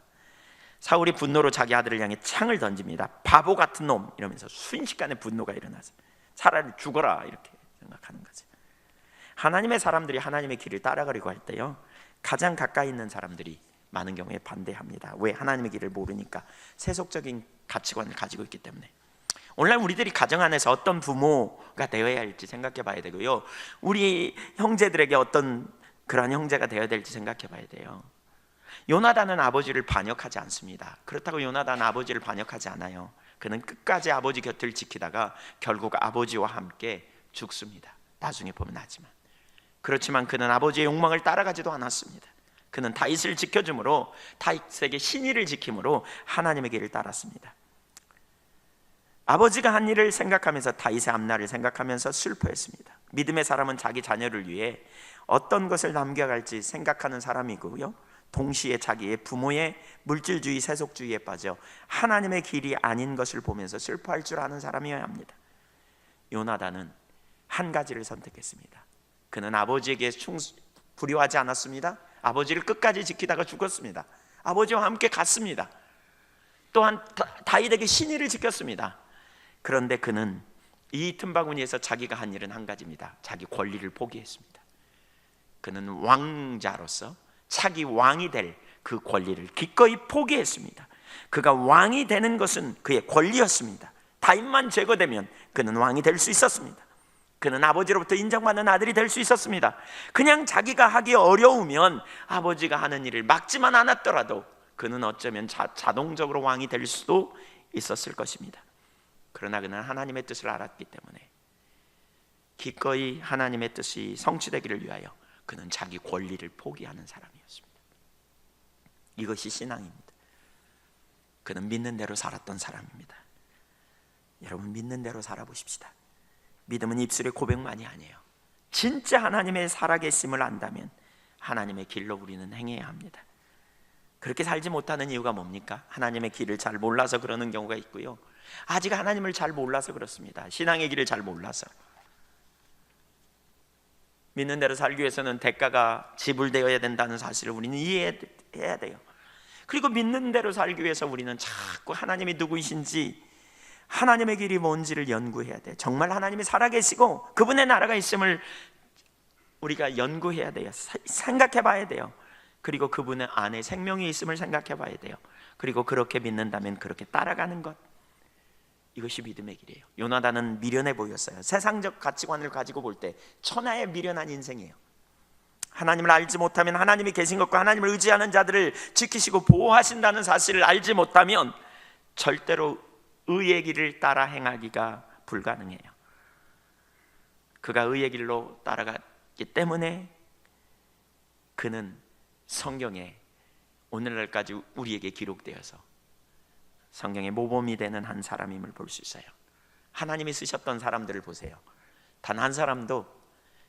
S1: 사울이 분노로 자기 아들을 향해 창을 던집니다. 바보 같은 놈 이러면서 순식간에 분노가 일어나서 차라리 죽어라 이렇게 생각하는 거죠. 하나님의 사람들이 하나님의 길을 따라가려고 할 때요 가장 가까이 있는 사람들이 많은 경우에 반대합니다. 왜? 하나님의 길을 모르니까. 세속적인 가치관을 가지고 있기 때문에. 오늘날 우리들이 가정 안에서 어떤 부모가 되어야 할지 생각해 봐야 되고요, 우리 형제들에게 어떤 그러한 형제가 되어야 될지 생각해 봐야 돼요. 요나단은 아버지를 반역하지 않습니다. 그렇다고 요나단은 아버지를 반역하지 않아요. 그는 끝까지 아버지 곁을 지키다가 결국 아버지와 함께 죽습니다. 나중에 보면 하지만. 그렇지만 그는 아버지의 욕망을 따라가지도 않았습니다. 그는 다윗을 지켜줌으로, 다윗에게 신의를 지킴으로 하나님의 길을 따랐습니다. 아버지가 한 일을 생각하면서 다윗의 앞날을 생각하면서 슬퍼했습니다. 믿음의 사람은 자기 자녀를 위해 어떤 것을 남겨갈지 생각하는 사람이고요, 동시에 자기의 부모의 물질주의, 세속주의에 빠져 하나님의 길이 아닌 것을 보면서 슬퍼할 줄 아는 사람이어야 합니다. 요나단은 한 가지를 선택했습니다. 그는 아버지에게 불효하지 않았습니다. 아버지를 끝까지 지키다가 죽었습니다. 아버지와 함께 갔습니다. 또한 다윗에게 신의를 지켰습니다. 그런데 그는 이 틈바구니에서 자기가 한 일은 한 가지입니다. 자기 권리를 포기했습니다. 그는 왕자로서 차기 왕이 될 그 권리를 기꺼이 포기했습니다. 그가 왕이 되는 것은 그의 권리였습니다. 다윗만 제거되면 그는 왕이 될 수 있었습니다. 그는 아버지로부터 인정받는 아들이 될 수 있었습니다. 그냥 자기가 하기 어려우면 아버지가 하는 일을 막지만 않았더라도 그는 어쩌면 자동적으로 왕이 될 수도 있었을 것입니다. 그러나 그는 하나님의 뜻을 알았기 때문에 기꺼이 하나님의 뜻이 성취되기를 위하여 그는 자기 권리를 포기하는 사람이었습니다. 이것이 신앙입니다. 그는 믿는 대로 살았던 사람입니다. 여러분, 믿는 대로 살아보십시다. 믿음은 입술의 고백만이 아니에요. 진짜 하나님의 살아계심을 안다면 하나님의 길로 우리는 행해야 합니다. 그렇게 살지 못하는 이유가 뭡니까? 하나님의 길을 잘 몰라서 그러는 경우가 있고요, 아직 하나님을 잘 몰라서 그렇습니다. 신앙의 길을 잘 몰라서. 믿는 대로 살기 위해서는 대가가 지불되어야 된다는 사실을 우리는 이해해야 돼요. 그리고 믿는 대로 살기 위해서 우리는 자꾸 하나님이 누구이신지, 하나님의 길이 뭔지를 연구해야 돼. 정말 하나님이 살아계시고 그분의 나라가 있음을 우리가 연구해야 돼요. 생각해 봐야 돼요. 그리고 그분의 안에 생명이 있음을 생각해 봐야 돼요. 그리고 그렇게 믿는다면 그렇게 따라가는 것, 이것이 믿음의 길이에요. 요나단은 미련해 보였어요. 세상적 가치관을 가지고 볼 때 천하의 미련한 인생이에요. 하나님을 알지 못하면, 하나님이 계신 것과 하나님을 의지하는 자들을 지키시고 보호하신다는 사실을 알지 못하면 절대로 의의 길을 따라 행하기가 불가능해요. 그가 의의 길로 따라갔기 때문에 그는 성경에 오늘날까지 우리에게 기록되어서 성경의 모범이 되는 한 사람임을 볼 수 있어요. 하나님이 쓰셨던 사람들을 보세요. 단 한 사람도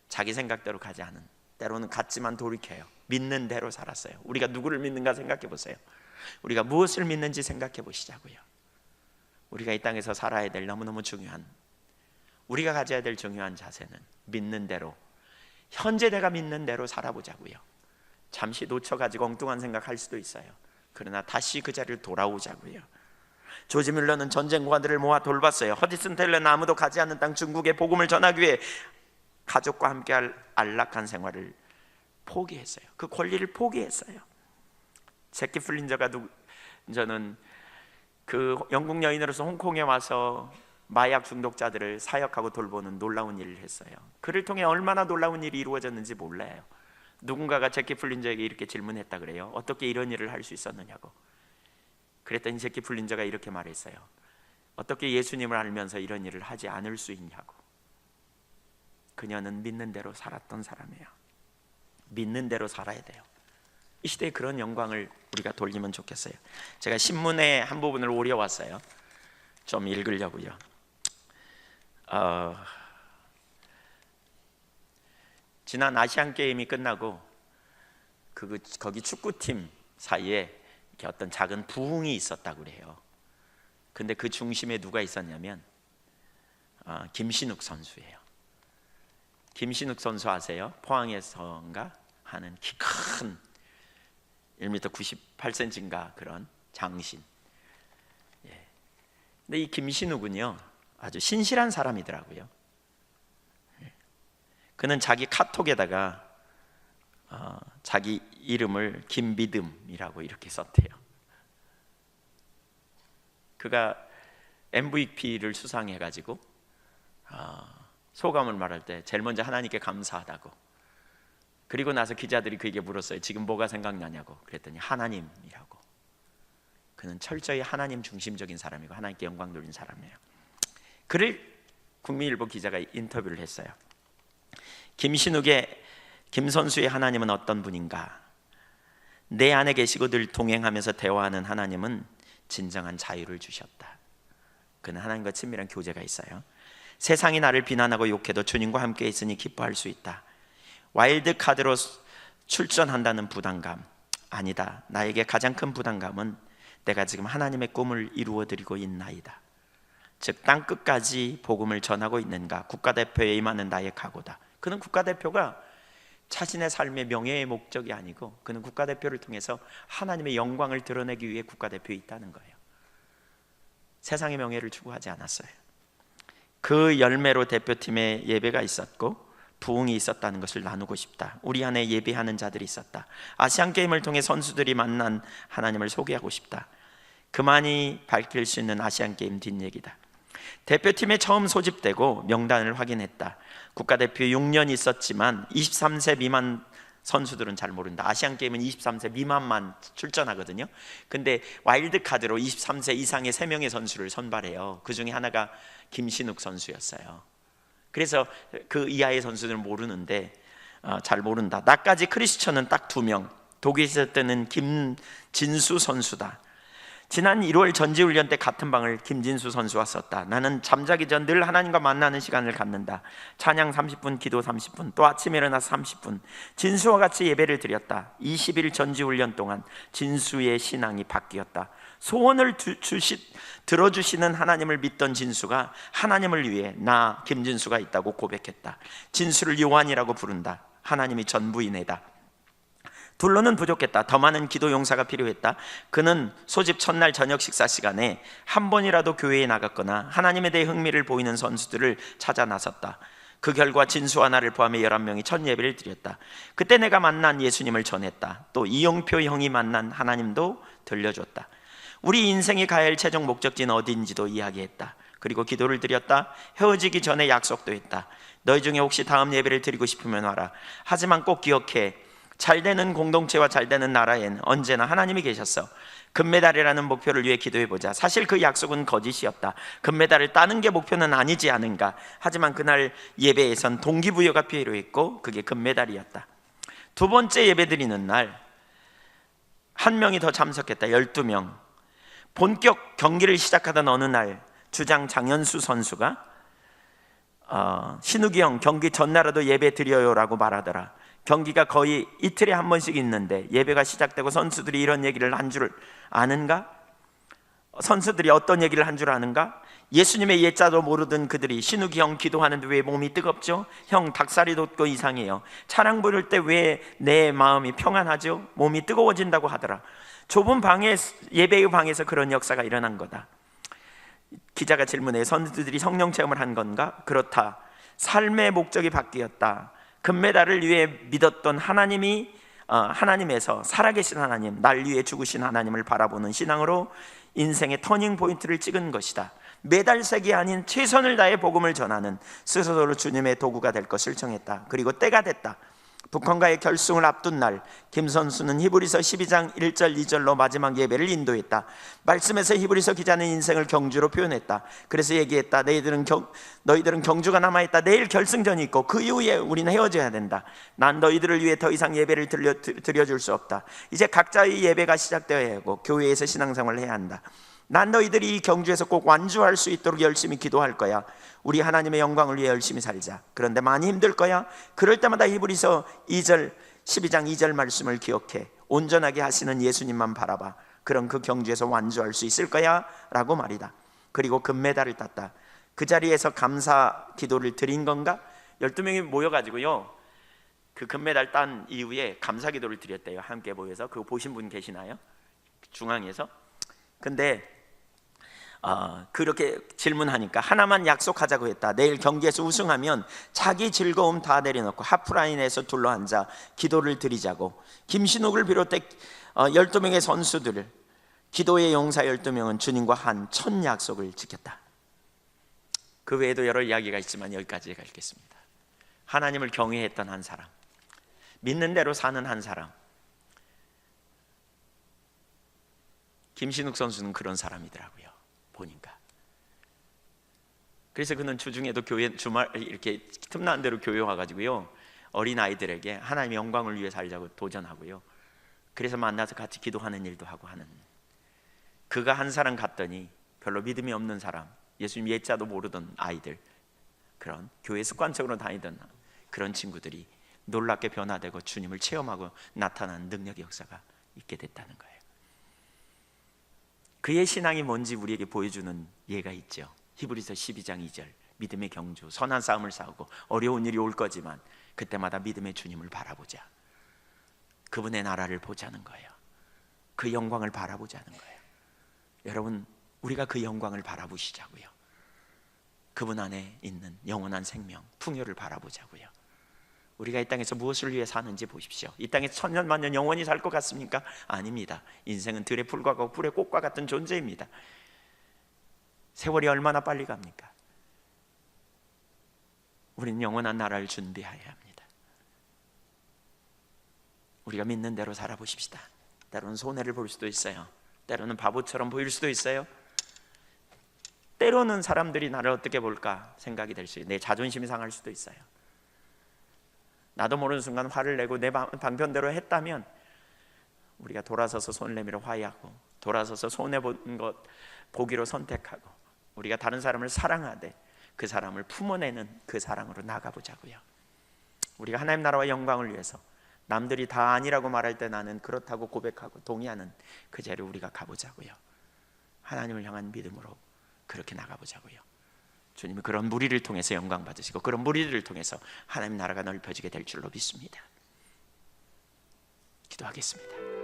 S1: 자기 생각대로 가지 않은, 때로는 갔지만 돌이켜요. 믿는 대로 살았어요. 우리가 누구를 믿는가 생각해 보세요. 우리가 무엇을 믿는지 생각해 보시자고요. 우리가 이 땅에서 살아야 될 너무너무 중요한, 우리가 가져야 될 중요한 자세는 믿는 대로, 현재 내가 믿는 대로 살아보자고요. 잠시 놓쳐가지고 엉뚱한 생각할 수도 있어요. 그러나 다시 그 자리를 돌아오자고요. 조지 뮬러는 전쟁관들을 모아 돌봤어요. 허디슨 텔러는 아무도 가지 않는 땅 중국에 복음을 전하기 위해 가족과 함께할 안락한 생활을 포기했어요. 그 권리를 포기했어요. 제키 플린저가 저는 그 영국 여인으로서 홍콩에 와서 마약 중독자들을 사역하고 돌보는 놀라운 일을 했어요. 그를 통해 얼마나 놀라운 일이 이루어졌는지 몰라요. 누군가가 제키 플린저에게 이렇게 질문했다 그래요. 어떻게 이런 일을 할 수 있었느냐고. 그랬더니 제키 플린저가 이렇게 말했어요. 어떻게 예수님을 알면서 이런 일을 하지 않을 수 있냐고. 그녀는 믿는 대로 살았던 사람이에요. 믿는 대로 살아야 돼요. 이 시대에 그런 영광을 우리가 돌리면 좋겠어요. 제가 신문의 한 부분을 오려왔어요. 좀 읽으려고요. 지난 아시안 게임이 끝나고 거기 축구팀 사이에 이렇게 어떤 작은 부흥이 있었다고 그래요. 근데 그 중심에 누가 있었냐면 김신욱 선수예요. 김신욱 선수 아세요? 포항에서인가 하는 키 큰 1m 98cm인가 그런 장신. 예. 근데 이 김신욱은요 아주 신실한 사람이더라고요. 그는 자기 카톡에다가 자기 이름을 김믿음이라고 이렇게 썼대요. 그가 MVP를 수상해가지고 소감을 말할 때 제일 먼저 하나님께 감사하다고. 그리고 나서 기자들이 그에게 물었어요. 지금 뭐가 생각나냐고. 그랬더니 하나님이라고. 그는 철저히 하나님 중심적인 사람이고 하나님께 영광 돌린 사람이에요. 그를 국민일보 기자가 인터뷰를 했어요. 김 선수의 하나님은 어떤 분인가? 내 안에 계시고 늘 동행하면서 대화하는 하나님은 진정한 자유를 주셨다. 그는 하나님과 친밀한 교제가 있어요. 세상이 나를 비난하고 욕해도 주님과 함께 있으니 기뻐할 수 있다. 와일드 카드로 출전한다는 부담감, 아니다. 나에게 가장 큰 부담감은 내가 지금 하나님의 꿈을 이루어드리고 있나이다. 즉 땅끝까지 복음을 전하고 있는가, 국가대표에 임하는 나의 각오다. 그는 국가대표가 자신의 삶의 명예의 목적이 아니고 그는 국가대표를 통해서 하나님의 영광을 드러내기 위해 국가대표에 있다는 거예요. 세상의 명예를 추구하지 않았어요. 그 열매로 대표팀의 예배가 있었고 부흥이 있었다는 것을 나누고 싶다. 우리 안에 예배하는 자들이 있었다. 아시안게임을 통해 선수들이 만난 하나님을 소개하고 싶다. 그만이 밝힐 수 있는 아시안게임 뒷얘기다. 대표팀에 처음 소집되고 명단을 확인했다. 국가대표 6년 있었지만 23세 미만 선수들은 잘 모른다. 아시안게임은 23세 미만만 출전하거든요. 근데 와일드카드로 23세 이상의 3명의 선수를 선발해요. 그 중에 하나가 김신욱 선수였어요. 그래서 그 이하의 선수들은 모르는데 잘 모른다. 나까지 크리스천은 딱 2명. 독일에 있을 때는 김진수 선수다. 지난 1월 전지훈련 때 같은 방을 김진수 선수와 썼다. 나는 잠자기 전 늘 하나님과 만나는 시간을 갖는다. 찬양 30분, 기도 30분, 또 아침에 일어나서 30분 진수와 같이 예배를 드렸다. 20일 전지훈련 동안 진수의 신앙이 바뀌었다. 소원을 들어주시는 하나님을 믿던 진수가 하나님을 위해 나 김진수가 있다고 고백했다. 진수를 요한이라고 부른다. 하나님이 전부이네다. 둘로는 부족했다. 더 많은 기도 용사가 필요했다. 그는 소집 첫날 저녁 식사 시간에 한 번이라도 교회에 나갔거나 하나님에 대해 흥미를 보이는 선수들을 찾아 나섰다. 그 결과 진수와 나를 포함해 11명이 첫 예배를 드렸다. 그때 내가 만난 예수님을 전했다. 또 이용표 형이 만난 하나님도 들려줬다. 우리 인생이 가야 할 최종 목적지는 어디인지도 이야기했다. 그리고 기도를 드렸다. 헤어지기 전에 약속도 했다. 너희 중에 혹시 다음 예배를 드리고 싶으면 와라. 하지만 꼭 기억해. 잘되는 공동체와 잘되는 나라엔 언제나 하나님이 계셨어. 금메달이라는 목표를 위해 기도해보자. 사실 그 약속은 거짓이었다. 금메달을 따는 게 목표는 아니지 않은가. 하지만 그날 예배에선 동기부여가 필요했고 그게 금메달이었다. 두 번째 예배 드리는 날 한 명이 더 참석했다. 12명. 본격 경기를 시작하던 어느 날 주장 장현수 선수가 신욱이 형 경기 전날에도 예배 드려요라고 말하더라. 경기가 거의 이틀에 한 번씩 있는데 예배가 시작되고 선수들이 이런 얘기를 한 줄 아는가? 선수들이 어떤 얘기를 한 줄 아는가? 예수님의 예자도 모르던 그들이 신욱이 형 기도하는데 왜 몸이 뜨겁죠? 형 닭살이 돋고 이상해요. 찬양 부를 때 왜 내 마음이 평안하죠? 몸이 뜨거워진다고 하더라. 좁은 방에 예배의 방에서 그런 역사가 일어난 거다. 기자가 질문해 선수들이 성령 체험을 한 건가? 그렇다. 삶의 목적이 바뀌었다. 금메달을 위해 믿었던 하나님에서 살아계신 하나님, 날 위해 죽으신 하나님을 바라보는 신앙으로 인생의 터닝 포인트를 찍은 것이다. 메달색이 아닌 최선을 다해 복음을 전하는 스스로 주님의 도구가 될 것을 정했다. 그리고 때가 됐다. 북한과의 결승을 앞둔 날 김 선수는 히브리서 12장 1절 2절로 마지막 예배를 인도했다. 말씀에서 히브리서 기자는 인생을 경주로 표현했다. 그래서 얘기했다. 너희들은 경주가 남아있다. 내일 결승전이 있고 그 이후에 우리는 헤어져야 된다. 난 너희들을 위해 더 이상 예배를 드려줄 수 없다. 이제 각자의 예배가 시작되어야 하고 교회에서 신앙생활을 해야 한다. 난 너희들이 이 경주에서 꼭 완주할 수 있도록 열심히 기도할 거야. 우리 하나님의 영광을 위해 열심히 살자. 그런데 많이 힘들 거야. 그럴 때마다 히브리서 12장 2절 말씀을 기억해. 온전하게 하시는 예수님만 바라봐. 그럼 그 경주에서 완주할 수 있을 거야 라고 말이다. 그리고 금메달을 땄다. 그 자리에서 감사 기도를 드린 건가? 12명이 모여가지고요 그 금메달 딴 이후에 감사 기도를 드렸대요. 함께 모여서. 그거 보신 분 계시나요? 중앙에서. 근데 그렇게 질문하니까 하나만 약속하자고 했다. 내일 경기에서 우승하면 자기 즐거움 다 내려놓고 하프라인에서 둘러앉아 기도를 드리자고. 김신욱을 비롯해 12명의 선수들을 기도의 용사 12명은 주님과 한 첫 약속을 지켰다. 그 외에도 여러 이야기가 있지만 여기까지 가겠습니다. 하나님을 경외했던 한 사람, 믿는 대로 사는 한 사람. 김신욱 선수는 그런 사람이더라고요. 보니까. 그래서 그는 주중에도 교회 주말 이렇게 틈나는 대로 교회 와가지고요 어린 아이들에게 하나님의 영광을 위해 살자고 도전하고요. 그래서 만나서 같이 기도하는 일도 하고 하는. 그가 한 사람 갔더니 별로 믿음이 없는 사람, 예수님 예자도 모르던 아이들, 그런 교회 습관적으로 다니던 그런 친구들이 놀랍게 변화되고 주님을 체험하고 나타나는 능력의 역사가 있게 됐다는 거예요. 그의 신앙이 뭔지 우리에게 보여주는 예가 있죠. 히브리서 12장 2절 믿음의 경주, 선한 싸움을 싸우고 어려운 일이 올 거지만 그때마다 믿음의 주님을 바라보자. 그분의 나라를 보자는 거예요. 그 영광을 바라보자는 거예요. 여러분, 우리가 그 영광을 바라보시자고요. 그분 안에 있는 영원한 생명, 풍요를 바라보자고요. 우리가 이 땅에서 무엇을 위해 사는지 보십시오. 이 땅에 천년 만년 영원히 살 것 같습니까? 아닙니다. 인생은 들의 풀과 같고 불의 꽃과 같은 존재입니다. 세월이 얼마나 빨리 갑니까? 우리는 영원한 나라를 준비해야 합니다. 우리가 믿는 대로 살아보십시다. 때로는 손해를 볼 수도 있어요. 때로는 바보처럼 보일 수도 있어요. 때로는 사람들이 나를 어떻게 볼까 생각이 될 수 있어요. 내 자존심이 상할 수도 있어요. 나도 모르는 순간 화를 내고 내 방편대로 했다면 우리가 돌아서서 손을 내밀어 화해하고, 돌아서서 손해 본 것 보기로 선택하고, 우리가 다른 사람을 사랑하되 그 사람을 품어내는 그 사랑으로 나가보자고요. 우리가 하나님 나라와 영광을 위해서 남들이 다 아니라고 말할 때 나는 그렇다고 고백하고 동의하는 그 자리로 우리가 가보자고요. 하나님을 향한 믿음으로 그렇게 나가보자고요. 주님이 그런 무리를 통해서 영광 받으시고 그런 무리들을 통해서 하나님 나라가 넓혀지게 될 줄로 믿습니다. 기도하겠습니다.